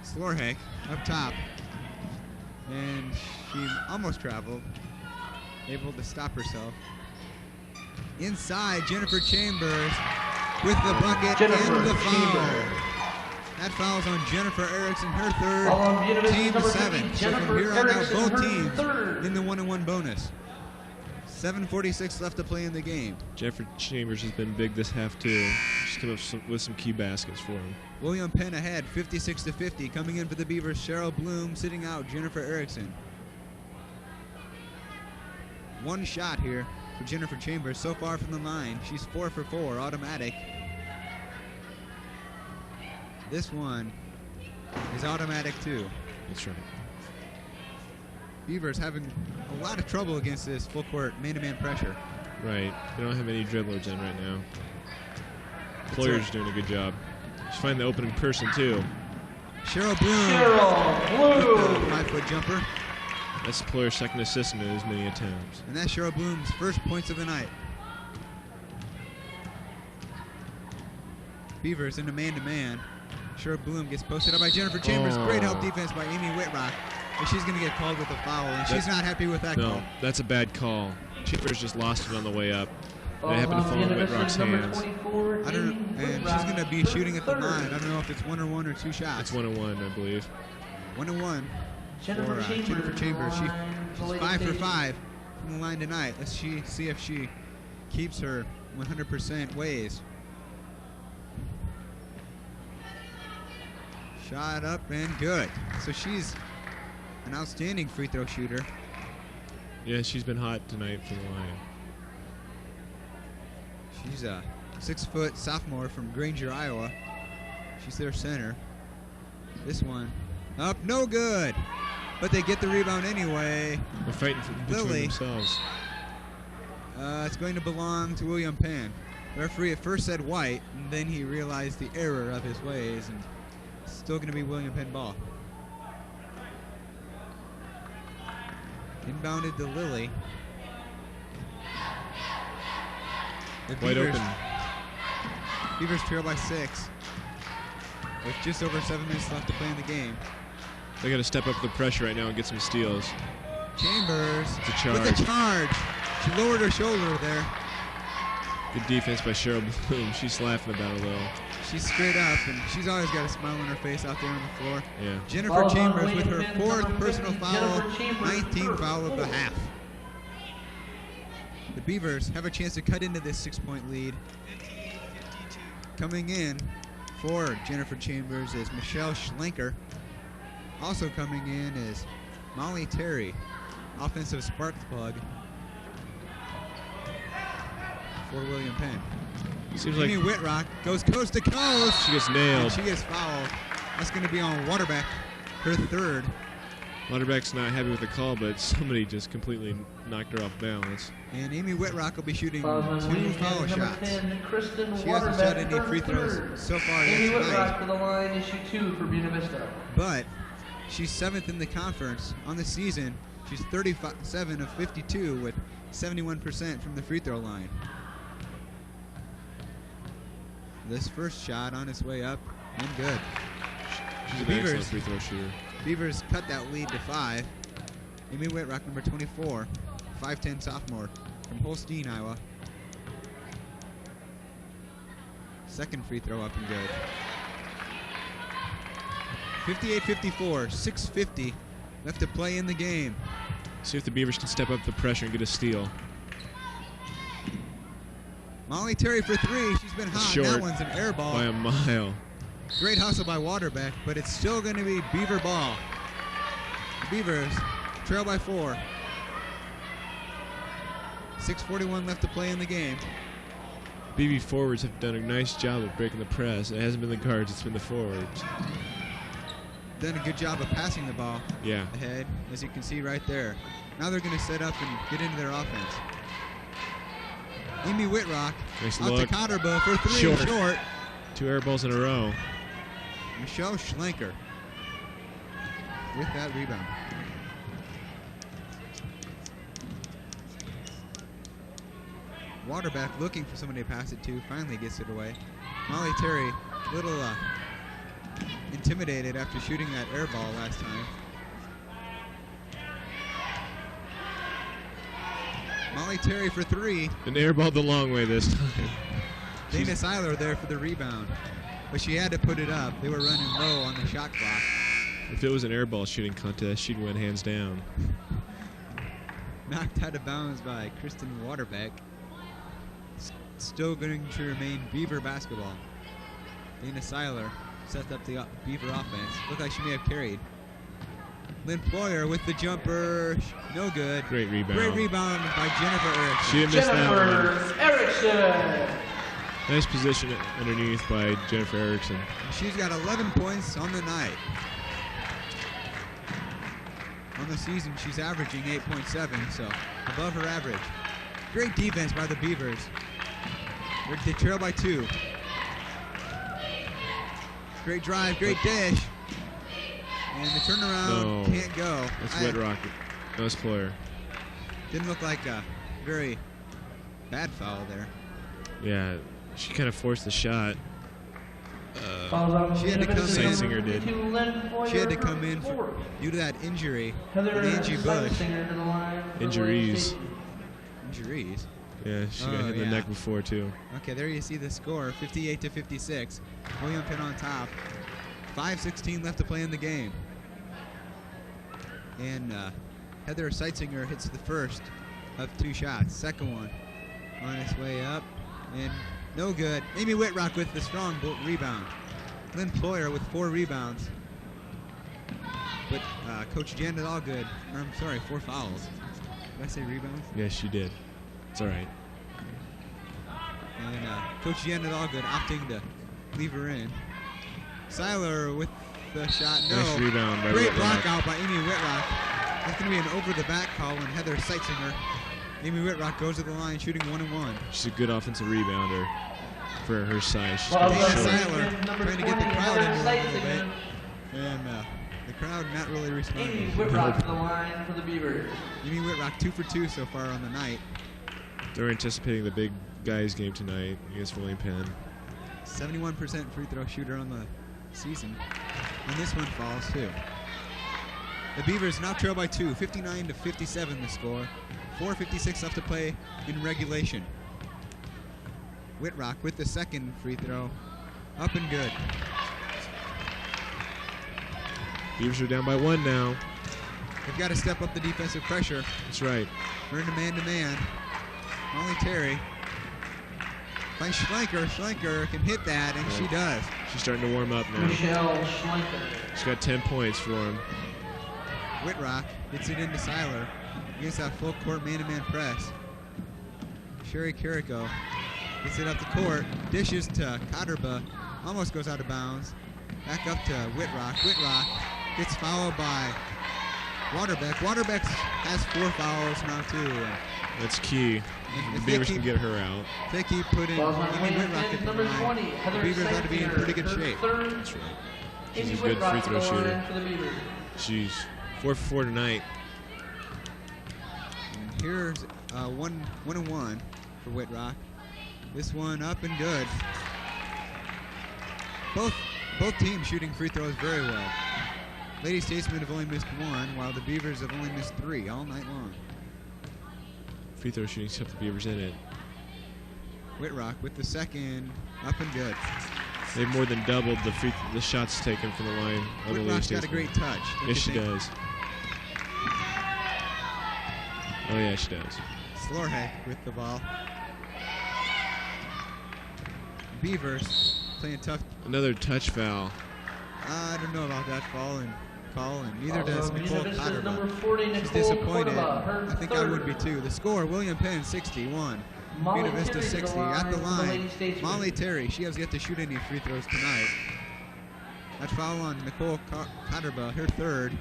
Slorheck up top. And she almost traveled. Able to stop herself. Inside, Jennifer Chambers with the bucket Jennifer and the foul. Chambers. That foul's on Jennifer Erickson, her third, Foul on Buena Vista's team number 7. 50, So from Jennifer here on out, Erickson, both her teams third. in the 1-1 bonus. 7:46 left to play in the game. Jennifer Chambers has been big this half too. She's come up with some key baskets for him. William Penn ahead, 56-50. Coming in for the Beavers, Cheryl Bloom. Sitting out, Jennifer Erickson. One shot here for Jennifer Chambers so far from the line. She's 4 for 4, automatic. This one is automatic too. That's right. Beavers having a lot of trouble against this full court man-to-man pressure. Right. They don't have any dribblers in right now. Ployer's doing a good job. She's finding the opening person too. Cheryl Bloom. Cheryl With Bloom. the 5-foot jumper. That's Ployer's second assist in as many attempts. And that's Cheryl Bloom's first points of the night. Beavers into man-to-man. Cheryl Bloom gets posted up by Jennifer Chambers. Oh. Great help defense by Amy Whitrock. And she's going to get called with a foul, and she's not happy with that No, call. that's a bad call. Chambers just lost it on the way up. Foul It happened to on fall in Buena Vista's Whitrock's number hands. 24, I don't know, Amy and she's Whitrock, going to be her shooting at the third. line. I don't know if it's 1 or 1 or 2 shots. It's 1-1, I believe. 1-1 Jennifer for Chambers. Jennifer Chambers. She's She's 5 for 5 from the line tonight. Let's see if she keeps her 100% ways. Shot up and good. So she's an outstanding free throw shooter. Yeah, she's been hot tonight for the line. She's a 6-foot sophomore from Granger, Iowa. She's their center. This one up, no good. But they get the rebound anyway. They're fighting between Lily. themselves. It's going to belong to William Penn. The referee at first said white, and then he realized the error of his ways, and it's still going to be William Penn ball. Inbounded to Lily. The Wide Beavers- open. Beavers trail by 6. With just over 7 minutes left to play in the game. They got to step up the pressure right now and get some steals. Chambers It's a charge. with a charge. She lowered her shoulder there. Good defense by Cheryl Bloom. She's laughing about it a little. She's straight up, and she's always got a smile on her face out there on the floor. Yeah. Jennifer Foul on Chambers with her William Penn, 4th number personal 50, foul, Jennifer Chambers, 19th her foul of the 4th. half. The Beavers have a chance to cut into this 6-point lead. Coming in for Jennifer Chambers is Michelle Schlenker. Also coming in is Molly Terry, offensive spark plug for William Penn. Seems like Amy Whitrock goes coast to coast. she gets And nailed. she gets fouled. That's going to be on Waterback, her third. Waterback's not happy with the call, but somebody just completely knocked her off balance. And Amy Whitrock will be shooting Fouls on 2 William foul Penn, number shots. 10, Kristen She hasn't shot any Waterbeck, free her throws third. so far Amy yet Whitrock tonight. to the line to shoot 2 for Buena Vista. But she's 7th in the conference on the season. She's 37 of 52 with 71% from the free throw line. This first shot on its way up and good. She's an Beavers. excellent free throw shooter. Beavers cut that lead to 5. Amy Whitrock, number 24, 5'10 sophomore from Holstein, Iowa. Second free throw up and good. 58-54, 6:50 left to play in the game. See if the Beavers can step up the pressure and get a steal. Molly Terry for 3. She's been hot. Short That one's an air ball. by a mile. Great hustle by Waterbeck, but it's still going to be Beaver ball. The Beavers trail by 4. 6:41 left to play in the game. BB forwards have done a nice job of breaking the press. It hasn't been the guards, it's been the forwards. Done a good job of passing the ball Yeah. ahead, as you can see right there. Now they're going to set up and get into their offense. Amy Whitrock Nice out look. to Cotterbo for 3. Short. Short. 2 air balls in a row. Michelle Schlenker with that rebound. Waterback looking for somebody to pass it to, finally gets it away. Molly Terry, a little intimidated after shooting that air ball last time. Molly Terry for 3. An air ball the long way this time. Dana Seiler there for the rebound, but she had to put it up. They were running low on the shot clock. If it was an air ball shooting contest, she'd win hands down. Knocked out of bounds by Kristen Waterbeck. Still going to remain Beaver basketball. Dana Seiler set up the Beaver offense. Looked like she may have carried. Lynn Ployer with the jumper. No good. Great rebound. Great rebound by Jennifer Erickson. She didn't miss that one. Jennifer Erickson. Nice position underneath by Jennifer Erickson. She's got 11 points on the night. On the season, she's averaging 8.7, so above her average. Great defense by the Beavers. They trail by 2. Great drive, great dish. And the turnaround can't go. That's Whitrock. That was Ployer. Didn't look like a very bad foul there. Yeah, she kind of forced the shot. She had to come in. Singer did. She had to come in due to that injury. Angie Bush. Injuries. Injuries? Yeah, she got hit in the neck before, too. Okay, there you see the score, 58-56. William Penn on top. 5:16 left to play in the game. And Heather Seitzinger hits the first of 2 shots. Second one on its way up. And no good. Amy Whitrock with the strong rebound. Lynn Ployer with 4 rebounds. But Coach Janet Allgood, I'm sorry, 4 fouls. Did I say rebounds? Yes, you did. It's all right. And Coach Janet Allgood opting to leave her in. Seiler with the shot. No. Nice rebound by Great Whitrock. block out by Amy Whitrock. That's going to be an over-the-back call when Heather Seitzinger. Amy Whitrock goes to the line shooting 1-1. She's a good offensive rebounder for her size. She's Dana good short. Seiler trying to get the crowd into it a little bit. And the crowd not really responding. Amy Whitrock to the line for the Beavers. Amy Whitrock 2 for 2 so far on the night. They're anticipating the big guys game tonight against William Penn. 71% free throw shooter on the season. And this one falls too. The Beavers now trail by 2, 59-57 the score. 4:56 left to play in regulation. Whitrock with the second free throw. Up and good. Beavers are down by 1 now. They've got to step up the defensive pressure. That's right. We're into man-to-man. Molly Terry by Schlenker. Schlenker can hit that, and she does. She's starting to warm up now. Michelle Schlenker. She's got 10 points for him. Whitrock gets it into Seiler against that full court man-to-man press. Sherry Carrico Gets it up the court. Dishes to Kaderba. Almost goes out of bounds. Back up to Whitrock. Whitrock gets fouled by Waterbeck. Waterbeck has 4 fouls now, too. That's key. The Beavers can get her out. If they keep putting Whitrock at the line, the Beavers ought to be in pretty good shape. That's right. She's a good free throw shooter. She's 4 for 4 tonight. And here's 1-1 for Whitrock. This one up and good. Both teams shooting free throws very well. Lady Statesmen have only missed 1, while the Beavers have only missed 3 all night long. Free throw shooting kept the Beavers in it. Whitrock with the second, up and good. They've more than doubled the shots taken from the line. Whitrock's got a great touch. Yes, she does. Oh, yeah, she does. Slorheck with the ball. Beavers playing tough. Another touch foul. I don't know about that call, and neither does Nicole Kaderba. She's She's disappointed. I think I would be too. The score, William Penn 61. Buena Vista 60. At the line, Molly Terry. She has yet to shoot any free throws tonight. That foul on Nicole Kaderba, her third.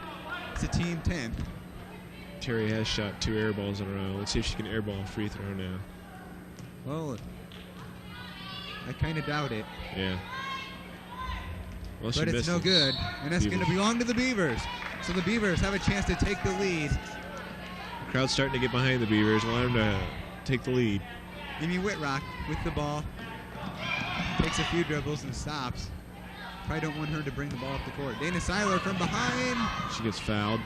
It's a team 10. Terry has shot 2 air balls in a row. Let's see if she can airball a free throw now. Well, I kind of doubt it. Yeah. Well, but it's no good, and that's going to belong to the Beavers. So the Beavers have a chance to take the lead. The crowd's starting to get behind the Beavers. Want them to take the lead. Amy Whitrock with the ball. Takes a few dribbles and stops. Probably don't want her to bring the ball up the court. Dana Seiler from behind. She gets fouled.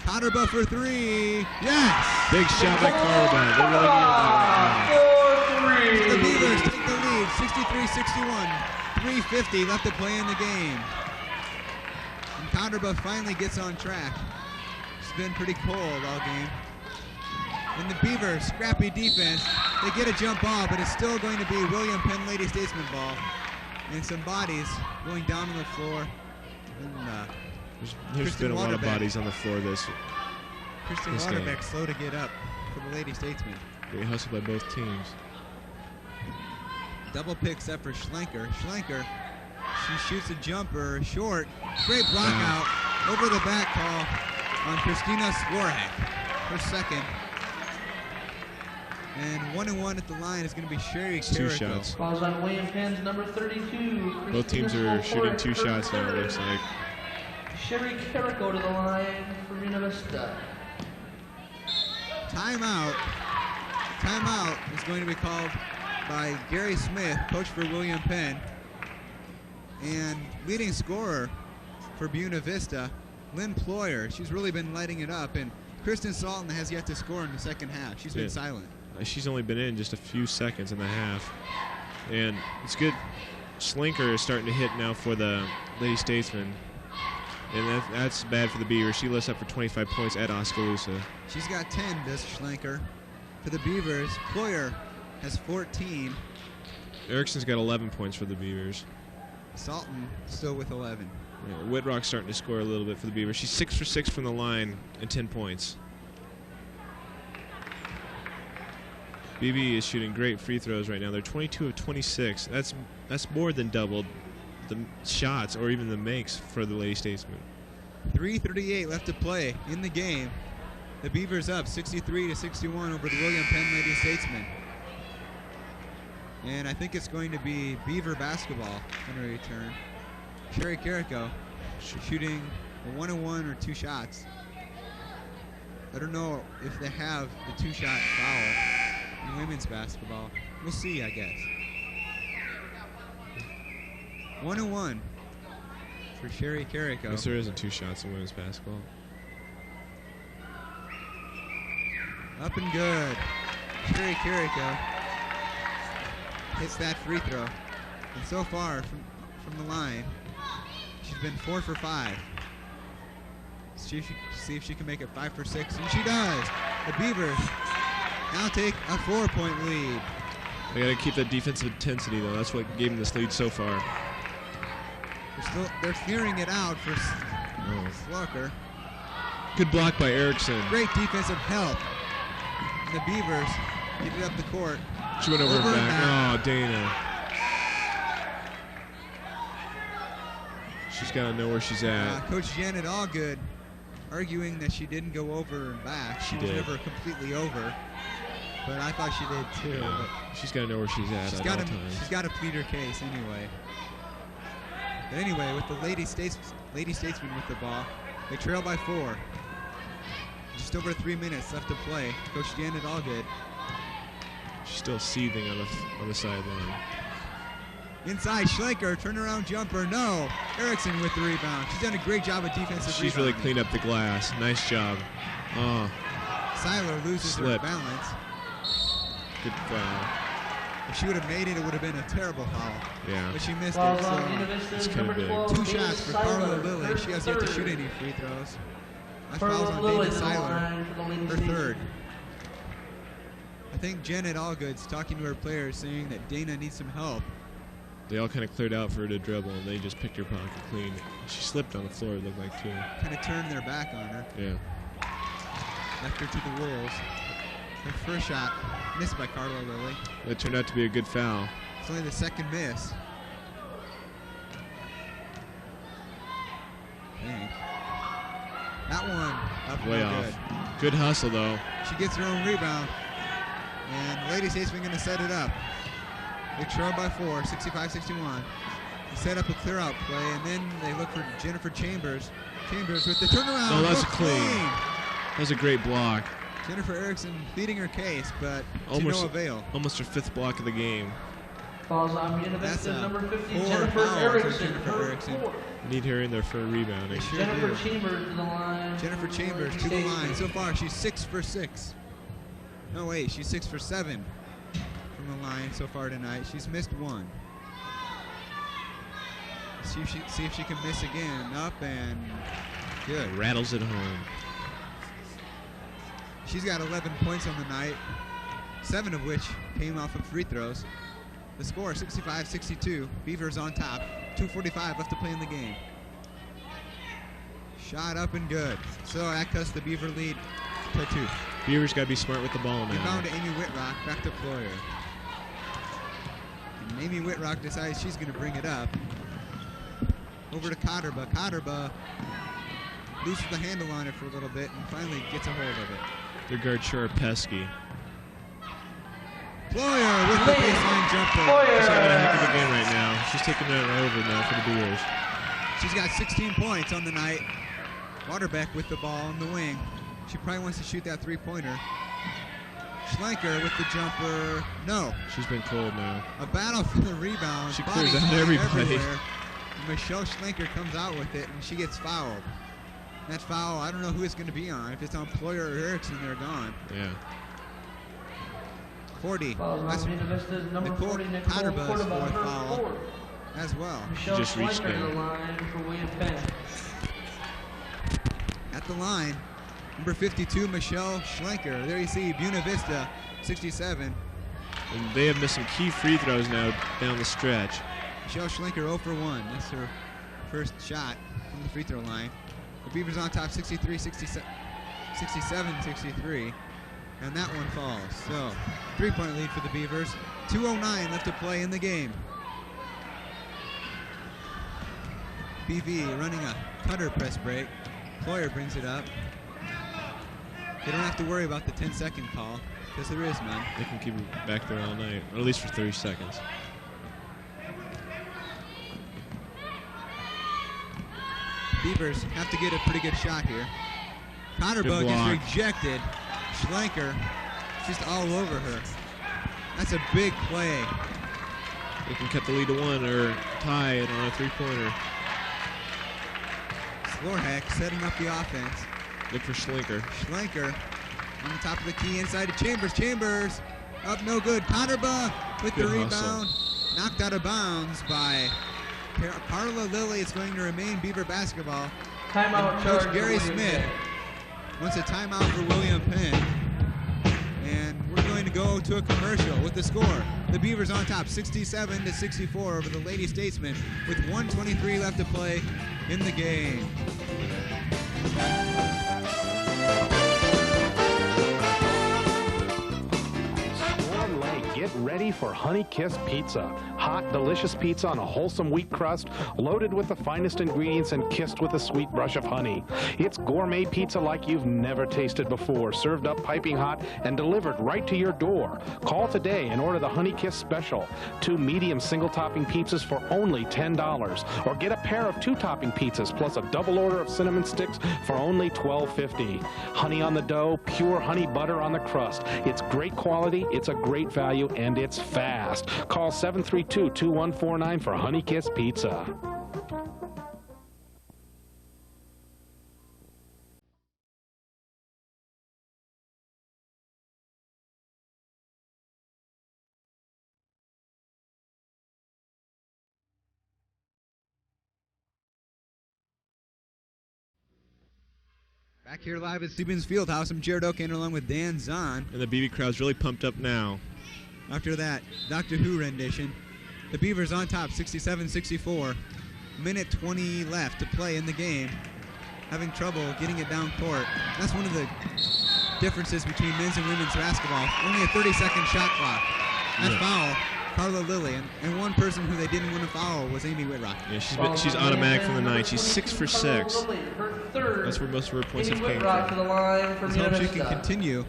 Kaderba for 3. Yes! Big shot by Kaderba. They really The needed that. Beavers take the lead, 63-61. 3:50 left to play in the game. And Kaderba finally gets on track. It's been pretty cold all game. And the Beavers, scrappy defense. They get a jump ball, but it's still going to be William Penn Lady Statesman ball. And some bodies going down on the floor. And, there's been a lot of bodies on the floor this Waterbeck game. slow to get up for the Lady Statesmen. Great hustle by both teams. Double picks up for Schlenker. Schlenker, she shoots a jumper short. Great block out over the back call on Christina Swarhack. Her second. And 1-1 at the line is going to be Sherry Carrico. 2 shots. Falls on William Penn's number 32. Both teams are shooting 2 shots now, it looks like. Sherry Carrico to the line for Buena Vista. Timeout. Timeout is going to be called by Gary Smith, coach for William Penn. And leading scorer for Buena Vista, Lynn Ployer. She's really been lighting it up. And Kristen Salton has yet to score in the second half. She's been silent. She's only been in just a few seconds in the half. And it's good. Schlenker is starting to hit now for the Lady Statesmen. And that's bad for the Beavers. She lists up for 25 points at Oskaloosa. She's got 10, does Schlenker. For the Beavers, Ployer has 14. Erickson's got 11 points for the Beavers. Salton still with 11. Yeah, Whitrock's starting to score a little bit for the Beavers. She's 6 for 6 from the line and 10 points. BB is shooting great free throws right now. They're 22 of 26. That's more than doubled the shots or even the makes for the Lady Statesmen. 3:38 left to play in the game. The Beavers up 63-61 over the William Penn Lady Statesmen. And I think it's going to be Beaver basketball in a return. Sherry Carrico shooting a 1-on-1 or 2 shots. I don't know if they have the 2-shot foul in women's basketball. We'll see, I guess. 1-on-1 for Sherry Carrico. Yes, there isn't 2 shots in women's basketball. Up and good. Sherry Carrico hits that free throw. And so far from the line, she's been 4 for 5. See if she can make it 5 for 6, and she does. The Beavers now take a 4-point lead. They got to keep that defensive intensity, though. That's what gave them this lead so far. They're clearing it out for Slucker. Good block by Erickson. Great defensive help. And the Beavers get it up the court. She went over and back. Oh, Dana. She's got to know where she's at. Coach Janet Allgood arguing that she didn't go over and back. She was never completely over, but I thought she did too. Yeah. She's got to know where she's at all times. She's got to plead her case anyway. But anyway, with the Lady Statesmen with the ball, they trail by 4. Just over 3 minutes left to play. Coach Janet Allgood. She's still seething on the sideline. Inside, Schlenker, turnaround jumper, no. Erickson with the rebound. She's done a great job of defensive rebounding. She's really cleaned up the glass. Nice job. Oh. Seiler loses her balance. Good foul. If she would have made it, it would have been a terrible foul. Yeah. But she missed it, so it's kind of big. 2 shots for Carla Lilly. She has yet to shoot any free throws. That foul's on Dana Seiler, her 3rd. I think Janet Allgood's talking to her players, saying that Dana needs some help. They all kind of cleared out for her to dribble, and they just picked her pocket clean. She slipped on the floor, it looked like, too. Kind of turned their back on her. Yeah. Left her to the Wolves. Her first shot missed by Carla Lilly. That turned out to be a good foul. It's only the 2nd miss. Dang. That one up way no off. good. Good hustle, though. She gets her own rebound. And Lady Statesmen going to set it up. They trail by 4, 65-61. They set up a clear-out play, and then they look for Jennifer Chambers. Chambers with the turnaround. Oh, that's clean. That was a great block. Jennifer Erickson pleading her case, but to no avail. Almost her 5th block of the game. Falls on Buena Vista, number 50, Jennifer Erickson. Need her in there for rebounding. Sure Jennifer Chambers to the line. Jennifer Chambers to the line. So far, she's 6 for 6. No, wait, she's 6 for 7 from the line so far tonight. She's missed 1. See if she can miss again. Up and good. Rattles it home. She's got 11 points on the night, 7 of which came off of free throws. The score, 65-62. Beavers on top. 2:45 left to play in the game. Shot up and good. So that cuts the Beaver lead to 2. Beavers got to be smart with the ball now. Rebound to Amy Whitrock, back to Ployer. And Amy Whitrock decides she's going to bring it up. Over to Cotterba. Cotterba loses the handle on it for a little bit and finally gets a hold of it. Their guard sure pesky. Ployer with the baseline jumper. She's having a heck of a game right now. She's taking it over now for the Beavers. She's got 16 points on the night. Waterbeck with the ball on the wing. She probably wants to shoot that 3-pointer. Schlenker with the jumper. No. She's been cold now. A battle for the rebound. She clears out everybody. Michelle Schlenker comes out with it, and she gets fouled. That foul, I don't know who it's going to be on. If it's on Ployer or Erickson, they're gone. Yeah. 40. That's number 40, Cotterba's 4th foul as well. Michelle Just reached Schlenker to the down. line for William Penn. At the line, number 52, Michelle Schlenker. There you see Buena Vista, 67. And they have missed some key free throws now down the stretch. Michelle Schlenker 0 for 1. That's her first shot from the free throw line. The Beavers on top 67-63. And that one falls. So 3-point lead for the Beavers. 2:09 left to play in the game. BV running a cutter press break. Ployer brings it up. They don't have to worry about the 10-second call because there is none. They can keep it back there all night, or at least for 30 seconds. Beavers have to get a pretty good shot here. Cotterbug is rejected. Schlenker just all over her. That's a big play. They can cut the lead to 1 or tie it on a 3-pointer. Slorhack setting up the offense. Look for Schlenker. Schlenker on the top of the key inside to Chambers. Chambers up no good. Cotterba with the rebound. Knocked out of bounds by Carla Lilly. It's going to remain Beaver basketball. Timeout. Coach Gary Smith wants a timeout for William Penn. And we're going to go to a commercial with the score. The Beavers on top 67-64 over the Lady Statesmen with 1:23 left to play in the game. Swan Lake Get ready for Honey Kiss Pizza. Hot, delicious pizza on a wholesome wheat crust, loaded with the finest ingredients and kissed with a sweet brush of honey. It's gourmet pizza like you've never tasted before, served up piping hot and delivered right to your door. Call today and order the Honey Kiss Special. 2 medium single-topping pizzas for only $10. Or get a pair of 2-topping pizzas plus a double order of cinnamon sticks for only $12.50. Honey on the dough, pure honey butter on the crust. It's great quality, it's a great value, and it's fast. Call 732-2149 for Honey Kiss Pizza. Back here live at Stevens Fieldhouse, I'm Jared O'Kane along with Dan Zahn. And the BB crowd's really pumped up now. After that Doctor Who rendition, the Beavers on top, 67-64. Minute 20 left to play in the game. Having trouble getting it down court. That's one of the differences between men's and women's basketball. Only a 30-second shot clock. That foul, Carla Lilly, and one person who they didn't want to foul was Amy Whitrock. Yeah, she's automatic from the 9. She's 6 for 6. That's where most of her points have came from. Let's hope she can continue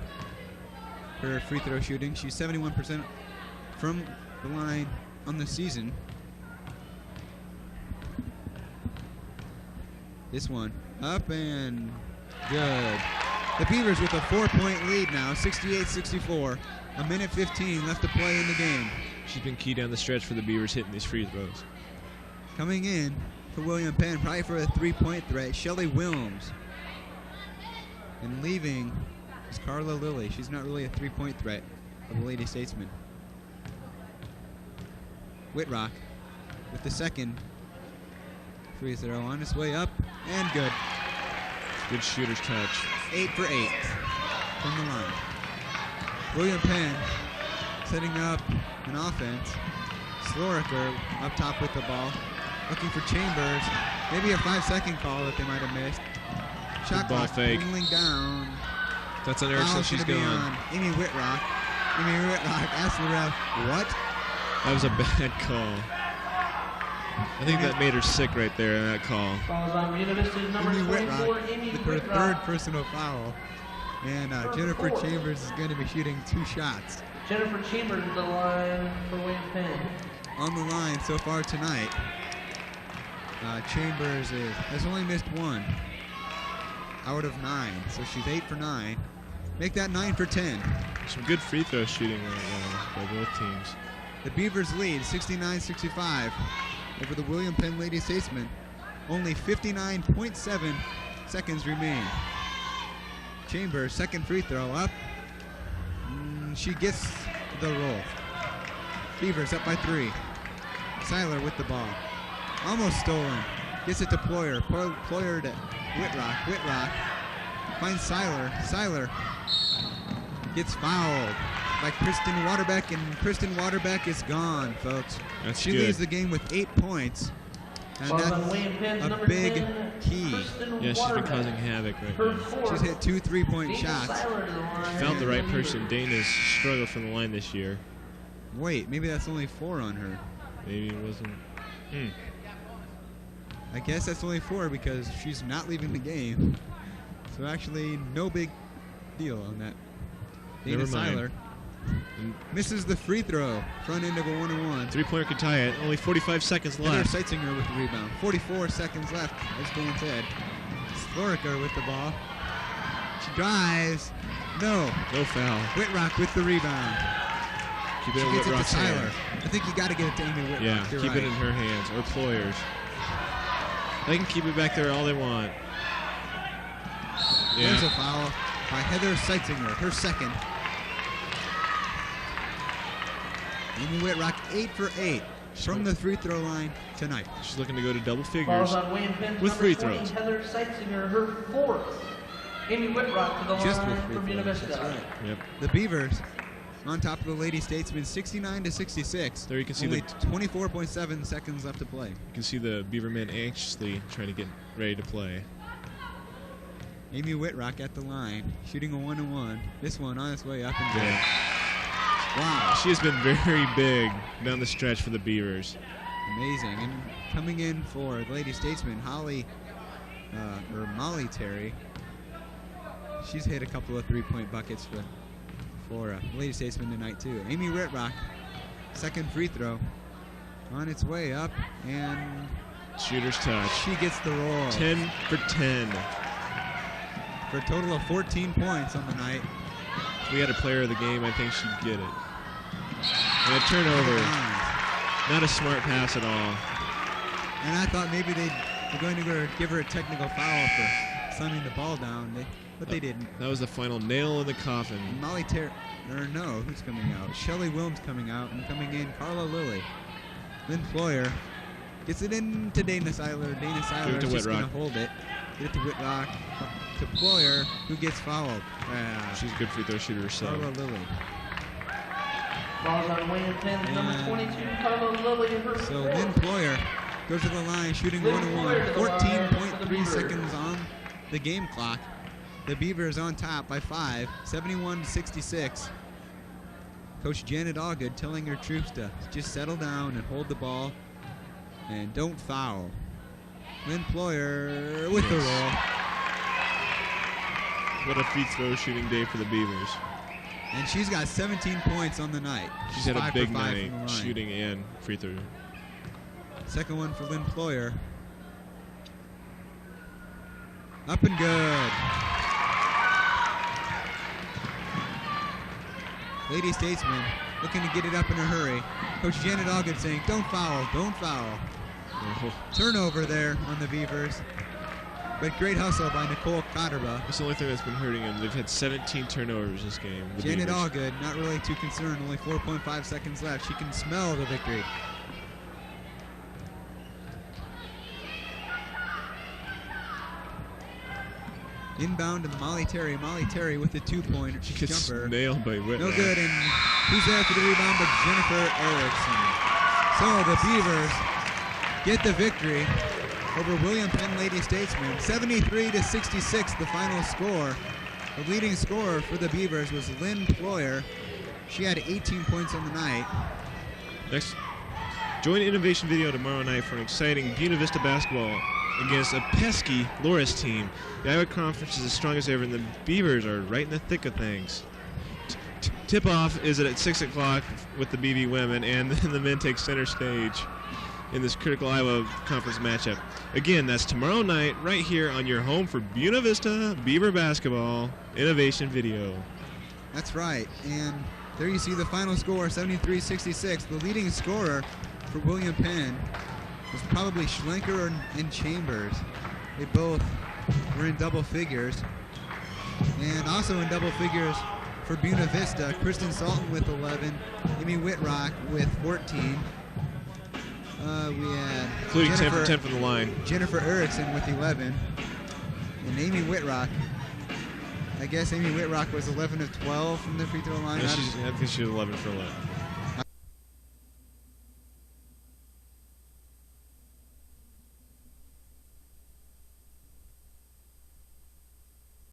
her free throw shooting. She's 71% from the line on the season. This one up and good. The Beavers with a 4-point lead now, 68-64. A minute 15 left to play in the game. She's been key down the stretch for the Beavers hitting these free throws. Coming in for William Penn, probably for a 3-point threat, Shelly Wilms. And leaving is Carla Lilly. She's not really a 3-point threat of the Lady Statesman. Whitrock with the second free throw on its way up and good. Good shooter's touch. 8 for 8 from the line. William Penn setting up an offense. Sloriker up top with the ball, looking for Chambers. Maybe a 5-second call that they might have missed. Shot clock dwindling down. That's an Erickson. She's gone. Amy Whitrock. Amy Whitrock asked the ref, what? That was a bad call. I think that made her sick right there in that call. Amy Whitrock with her third personal foul. And Jennifer Chambers is going to be shooting 2 shots. Jennifer Chambers at the line for William Penn. On the line so far tonight, Chambers has only missed 1 out of 9. So she's 8 for 9. Make that 9 for 10. Some good free throw shooting right now by both teams. The Beavers lead 69-65 over the William Penn Lady Statesmen. Only 59.7 seconds remain. Chambers, second free throw up. She gets the roll. Beavers up by 3. Seiler with the ball. Almost stolen. Gets it to Ployer. Ployer to Whitrock. Whitrock finds Seiler. Seiler gets fouled by Kristen Waterbeck, and Kristen Waterbeck is gone, folks. She leaves the game with 8 points. And that's a big key. Yeah, she's been causing havoc right now. She's hit 2 3-point shots. She found the right person. Dana's struggled from the line this year. Wait, maybe that's only 4 on her. Maybe it wasn't. I guess that's only 4 because she's not leaving the game. So actually, no big deal on that. Dana Seiler misses the free throw. Front end of a 1-1. 3-pointer could tie it. Only 45 seconds left. Heather Seitzinger with the rebound. 44 seconds left, as Dan said. Sloriker with the ball. She drives. No. No foul. Whitrock with the rebound. Keep it in Whitrock's hands. I think you got to get it to Amy Whitrock. Yeah, keep it in her hands or Ployer's. They can keep it back there all they want. Yeah. There's a foul by Heather Seitzinger, her second. Amy Whitrock 8 for 8 from the free throw line tonight. She's looking to go to double figures with free throws. Heather Seitzinger, her 4th. Amy Whitrock to the line for Buena Vista. That's right. Yep. The Beavers on top of the Lady Statesmen, 69-66. There you can see only 24.7 seconds left to play. You can see the Beavermen anxiously trying to get ready to play. Amy Whitrock at the line, shooting a 1-1. This one on its way up and good. Wow. She has been very big down the stretch for the Beavers. Amazing. And coming in for the Lady Statesman, Molly Terry. She's hit a couple of three-point buckets for Lady Statesman tonight, too. Amy Whitrock, second free throw. On its way up, and shooter's touch. She gets the roll. 10 for 10. For a total of 14 points on the night. If we had a player of the game, I think she'd get it. And a turnover. Not a smart pass at all. And I thought maybe they're going to give her a technical foul for slamming the ball down, but they didn't. That was the final nail in the coffin. Molly Terry, or no, who's coming out? Shelly Wilms coming out, and coming in, Carla Lilly. Lynn Ployer gets it into Dana Seiler. Dana Seiler is just going to hold it. Get it to Whitrock. To Ployer, who gets fouled. She's a good free throw shooter herself. Carla Lilly. Balls on William Penn's number 22, Carla Lilly. So Lynn Ployer goes to the line, shooting 1-1. 14.3 seconds on the game clock. The Beavers on top by 5, 71-66. Coach Janet Allgood telling her troops to just settle down and hold the ball and don't foul. Lynn Ployer with the roll. What a free throw shooting day for the Beavers. And she's got 17 points on the night. She's had a big night shooting and free throw. Second one for Lynn Ployer. Up and good. Lady Statesman looking to get it up in a hurry. Coach Janet Allgood saying, don't foul, don't foul. Turnover there on the Beavers. But great hustle by Nicole Cotterba. That's the only thing that's been hurting them. They've had 17 turnovers this game. Janet Allgood, not really too concerned. Only 4.5 seconds left. She can smell the victory. Inbound to Molly Terry. Molly Terry with the two-pointer. She gets jumper. nailed by Whitlock. No good, and who's there for the rebound but Jennifer Erickson. So the Beavers get the victory over William Penn Lady Statesman. 73-66, the final score. The leading scorer for the Beavers was Lynn Ployer. She had 18 points on the night. Next, join Innovation Video tomorrow night for an exciting Buena Vista basketball against a pesky Loris team. The Iowa Conference is as strong as ever, and the Beavers are right in the thick of things. Tip-off is at 6 o'clock with the BB women, and then the men take center stage in this critical Iowa Conference matchup. Again, that's tomorrow night right here on your home for Buena Vista Beaver basketball Innovation Video. That's right, and there you see the final score, 73-66. The leading scorer for William Penn was probably Schlenker and Chambers. They both were in double figures. And also in double figures for Buena Vista, Kristen Salton with 11, Amy Whitrock with 14. We had including 10 for 10 from the line. Jennifer Erickson with 11. And Amy Whitrock, I guess Amy Whitrock was 11 of 12 from the free throw line. Yeah, I think she was 11 for 11.